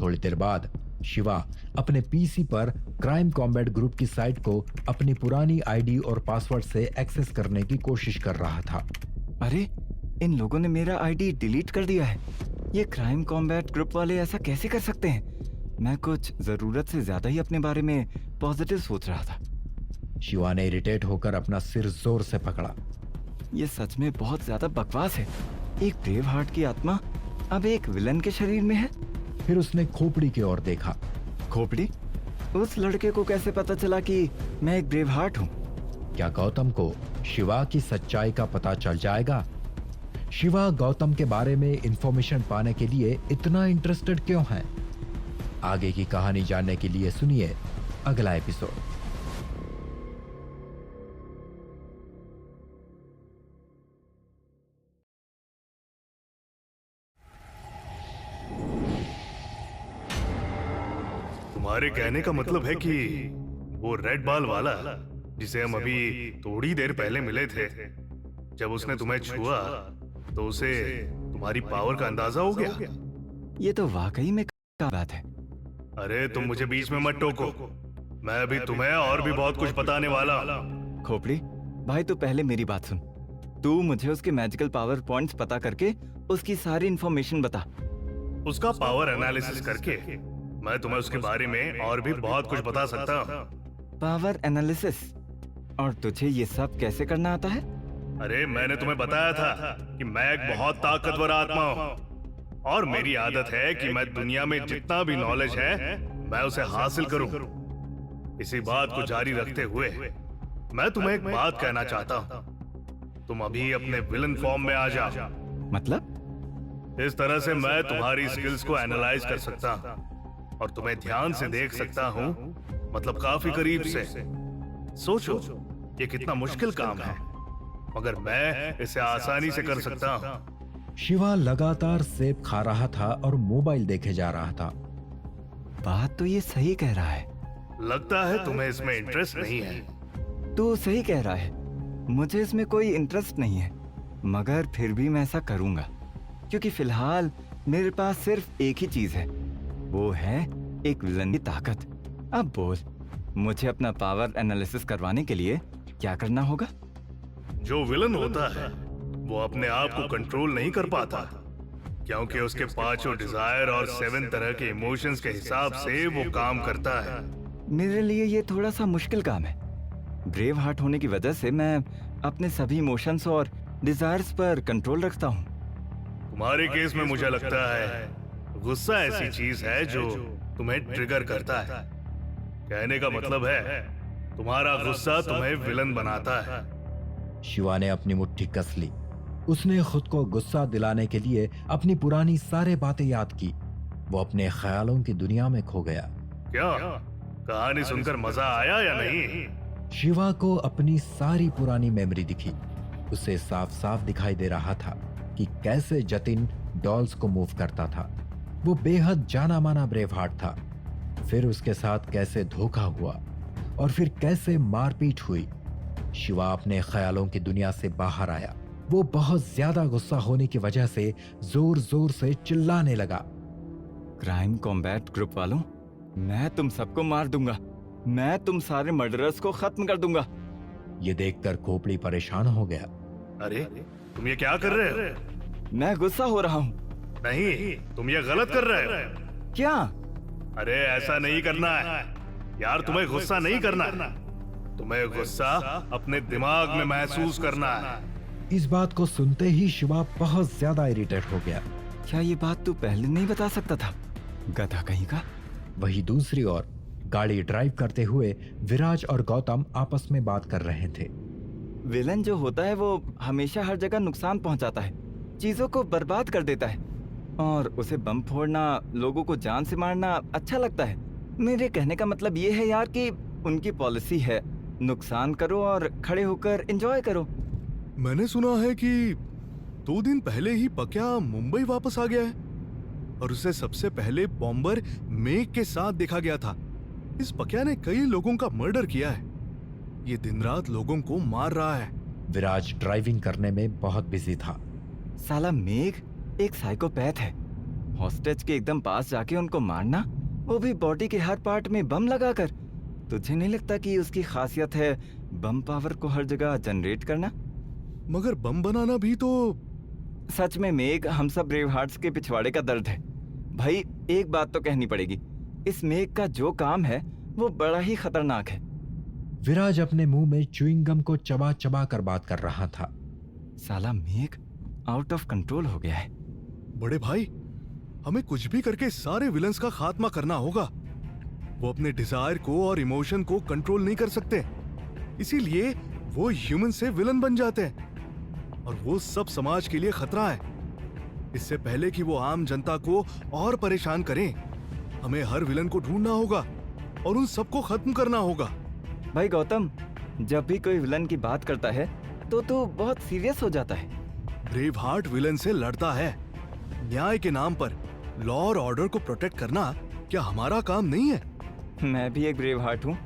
Speaker 2: थोड़ी देर बाद शिवा अपने पीसी पर क्राइम कॉम्बैट ग्रुप की साइट को अपनी पुरानी आईडी और पासवर्ड से एक्सेस करने की कोशिश कर रहा था।
Speaker 4: अरे, इन लोगों ने मेरा आईडी डिलीट कर दिया है। ये क्राइम कॉम्बैट ग्रुप वाले ऐसा कैसे कर सकते हैं? मैं कुछ जरूरत से ज्यादा ही अपने बारे में पॉजिटिव सोच रहा था।
Speaker 2: शिवा ने इरिटेट होकर अपना सिर जोर से पकड़ा।
Speaker 4: ये सच में बहुत ज्यादा बकवास है। एक ब्रेव हार्ट की आत्मा अब एक विलन के शरीर में है।
Speaker 2: फिर उसने खोपड़ी की ओर देखा।
Speaker 4: खोपड़ी? उस लड़के को कैसे पता चला कि मैं एक ब्रेव हार्ट हूँ?
Speaker 2: क्या गौतम को शिवा की सच्चाई का पता चल जाएगा? शिवा गौतम के बारे में इंफॉर्मेशन पाने के लिए इतना इंटरेस्टेड क्यों है? आगे की कहानी जानने के लिए सुनिए अगला एपिसोड।
Speaker 3: तुम्हारे कहने का मतलब है कि वो रेड बाल वाला जिसे हम अभी थोड़ी देर पहले मिले थे, जब उसने तुम्हें छुआ तो उसे तुम्हारी पावर का अंदाजा हो गया?
Speaker 4: ये तो वाकई में का बात है।
Speaker 3: अरे तुम मुझे बीच में मत टोको, मैं अभी तुम्हें और भी बहुत कुछ बताने वाला हूँ।
Speaker 4: खोपड़ी भाई, तू पहले मेरी बात सुन। तू मुझे उसके मैजिकल पावर पॉइंट्स पता करके उसकी सारी इंफॉर्मेशन बता।
Speaker 3: उसका पावर एनालिसिस करके मैं तुम्हें उसके बारे में और भी बहुत कुछ बता सकता हूँ।
Speaker 4: Power analysis? और तुझे ये सब कैसे करना आता है?
Speaker 3: अरे मैंने तुम्हें बताया था कि मैं एक बहुत ताकतवर आत्मा हूँ और मेरी आदत है कि मैं दुनिया में जितना भी नॉलेज है मैं उसे हासिल करूँ। इसी बात को जारी रखते हुए मैं तुम्हें एक बात कहना चाहता हूँ। तुम अभी अपने विलन फॉर्म में आ जाओ।
Speaker 4: मतलब?
Speaker 3: इस तरह से मैं तुम्हारी स्किल्स को एनालाइज कर सकता हूँ और तुम्हें ध्यान से देख सकता हूँ, मतलब काफी करीब से। सोचो ये कितना मुश्किल काम है, मगर मैं इसे आसानी से कर सकता हूँ।
Speaker 2: शिवा लगातार सेब खा रहा था और मोबाइल देखे जा रहा था।
Speaker 4: बात तो ये सही कह रहा है।
Speaker 3: लगता है तुम्हें इसमें इंटरेस्ट नहीं है।
Speaker 4: तू सही कह रहा है, मुझे इसमें कोई इंटरेस्ट नहीं है, मगर फिर भी मैं ऐसा करूंगा क्योंकि फिलहाल मेरे पास सिर्फ एक ही चीज है, वो है एक विलन की ताकत। अब बोल, मुझे अपना पावर एनालिसिस करवाने के लिए क्या करना होगा?
Speaker 3: जो विलन होता है वो अपने आप को कंट्रोल नहीं कर पाता, क्योंकि उसके 5 डिजायर और 7 तरह के इमोशंस के हिसाब से वो काम करता है।
Speaker 4: मेरे लिए ये थोड़ा सा मुश्किल काम है। ब्रेव हार्ट होने की वजह से मैं अपने सभी इमोशंस और डिजायर्स पर कंट्रोल रखता हूँ।
Speaker 3: तुम्हारे केस में मुझे लगता है गुस्सा ऐसी चीज है जो तुम्हें ट्रिगर करता है। कहने का मतलब है तुम्हारा गुस्सा तुम्हें विलन बनाता है।
Speaker 2: शिवा ने अपनी मुट्ठी कस ली। उसने खुद को गुस्सा दिलाने के लिए अपनी पुरानी सारी बातें याद की। वो अपने ख्यालों की दुनिया में खो गया।
Speaker 3: क्या कहानी सुनकर मजा आया या नहीं?
Speaker 2: शिवा को अपनी सारी पुरानी मेमोरी दिखी। उसे साफ साफ दिखाई दे रहा था कि कैसे जतिन डॉल्स को मूव करता था। वो बेहद जाना माना ब्रेव हार्ट था। फिर उसके साथ कैसे धोखा हुआ और फिर कैसे मारपीट हुई। शिवा अपने ख्यालों की दुनिया से बाहर आया। वो बहुत ज्यादा गुस्सा होने की वजह से जोर जोर से चिल्लाने लगा।
Speaker 4: क्राइम कॉम्बैट ग्रुप वालों, मैं तुम सबको मार दूंगा। मैं तुम सारे मर्डरर्स को खत्म कर दूंगा।
Speaker 2: ये देखकर खोपड़ी परेशान हो गया।
Speaker 3: अरे तुम ये क्या कर रहे हो?
Speaker 4: मैं गुस्सा हो रहा हूँ।
Speaker 3: नहीं, तुम ये गलत कर रहे हो।
Speaker 4: क्या?
Speaker 3: अरे ऐसा नहीं करना है यार, तुम्हें गुस्सा नहीं करना है। तुम्हें गुस्सा अपने दिमाग में महसूस करना है।
Speaker 2: इस बात को सुनते ही शिवा बहुत ज्यादा इरिटेट हो गया।
Speaker 4: क्या ये बात तू पहले नहीं बता सकता था, गधा कहीं का?
Speaker 2: वही दूसरी ओर गाड़ी ड्राइव करते हुए विराज और गौतम आपस में बात कर रहे थे।
Speaker 4: विलन जो होता है वो हमेशा हर जगह नुकसान पहुंचाता है, चीजों को बर्बाद कर देता है और उसे बम फोड़ना, लोगों को जान से मारना अच्छा लगता है। मेरे कहने का मतलब ये है यार कि उनकी पॉलिसी है नुकसान करो और खड़े होकर एंजॉय करो।
Speaker 6: मैंने सुना है कि 2 दिन पहले ही पक्या मुंबई वापस आ गया है और उसे सबसे पहले बॉम्बर मेघ के साथ देखा गया था। इस पक्या ने कई लोगों का मर्डर किया है। ये दिन रात लोगों को मार रहा है।
Speaker 2: विराज ड्राइविंग करने में बहुत बिजी था।
Speaker 4: साला मेघ एक साइकोपैथ है। हॉस्टेज के एकदम पास जाके उनको मारना, वो भी बॉडी के हर पार्ट में बम लगाकर। तुझे नहीं लगता कि उसकी खासियत है बम पावर को हर जगह जनरेट करना?
Speaker 6: मगर बम बनाना भी तो।
Speaker 4: सच में मेघ हम सब ब्रेव हार्ट्स के पिछवाड़े का दर्द है। भाई एक बात तो कहनी पड़ेगी, इस मेघ का जो काम है वो बड़ा ही खतरनाक है।
Speaker 2: विराज अपने मुंह में च्युइंग गम को चबा चबा कर बात कर रहा था।
Speaker 4: साला मेघ आउट ऑफ कंट्रोल हो गया है।
Speaker 6: बड़े भाई, हमें कुछ भी करके सारे विलन्स का खात्मा करना होगा। वो अपने डिजायर को और इमोशन को कंट्रोल नहीं कर सकते, इसीलिए वो ह्यूमन से विलन बन जाते हैं और वो सब समाज के लिए खतरा है। इससे पहले कि वो आम जनता को और परेशान करें, हमें हर विलन को ढूंढना होगा और उन सबको खत्म करना होगा।
Speaker 4: भाई गौतम, जब भी कोई विलन की बात करता है तो तू बहुत सीरियस हो जाता है।
Speaker 6: ब्रेव हार्ट विलन से लड़ता है। न्याय के नाम पर लॉ और ऑर्डर को प्रोटेक्ट करना क्या हमारा काम नहीं है?
Speaker 4: मैं भी एक ब्रेव हार्ट हूँ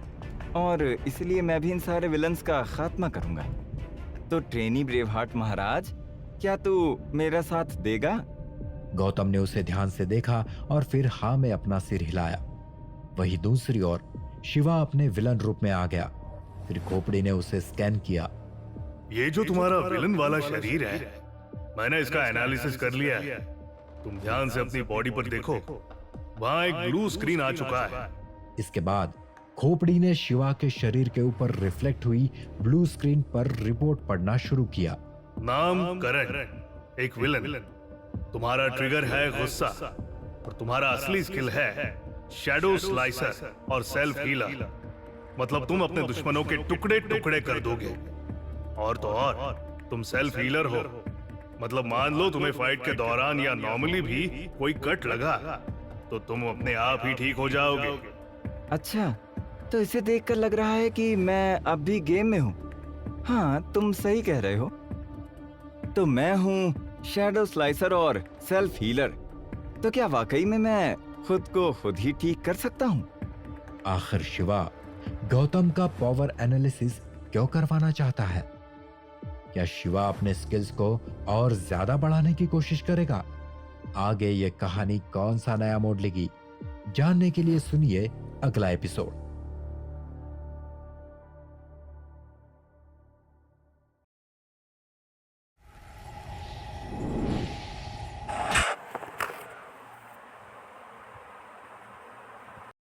Speaker 4: और इसलिए मैं भी इन सारे विलन्स का खात्मा करूंगा। तो ट्रेनी ब्रेव हार्ट महाराज, क्या तू मेरा साथ देगा?
Speaker 2: गौतम ने उसे ध्यान से देखा और फिर हाँ में अपना सिर हिलाया। वही दूसरी ओर शिवा अपने विलन रूप में आ गया। फिर खोपड़ी ने उसे स्कैन किया।
Speaker 3: ये जो तुम्हारा विलन वाला शरीर है, मैंने इसका एनालिसिस कर लिया है। तुम ध्यान से अपनी बॉडी पर देखो, वहाँ एक ब्लू स्क्रीन आ चुका है।
Speaker 2: इसके बाद खोपड़ी ने शिवा के शरीर के ऊपर रिफ्लेक्ट हुई ब्लू स्क्रीन पर रिपोर्ट पढ़ना शुरू किया।
Speaker 3: नाम करण, एक विलन। तुम्हारा ट्रिगर है गुस्सा और तुम्हारा असली स्किल है शैडो स्लाइसर और सेल्फ हीलर। मतलब तुम अपने दुश्मनों के टुकड़े टुकड़े कर दोगे। और तो और तुम सेल्फ हीलर हो। मतलब मान लो तुम्हें फाइट के दौरान या नॉर्मली भी कोई कट लगा तो तुम अपने आप ही ठीक हो जाओगे।
Speaker 4: अच्छा, तो इसे देखकर लग रहा है कि मैं अब भी गेम में हूँ। हाँ, तुम सही कह रहे हो। तो मैं हूँ शैडो स्लाइसर और सेल्फ हीलर। तो क्या वाकई में मैं खुद को खुद ही ठीक कर सकता हूँ?
Speaker 2: आखिर शिवा गौतम का पावर एनालिसिस क्यों करवाना चाहता है? क्या शिवा अपने स्किल्स को और ज्यादा बढ़ाने की कोशिश करेगा? आगे ये कहानी कौन सा नया मोड़ लेगी, जानने के लिए सुनिए अगला एपिसोड।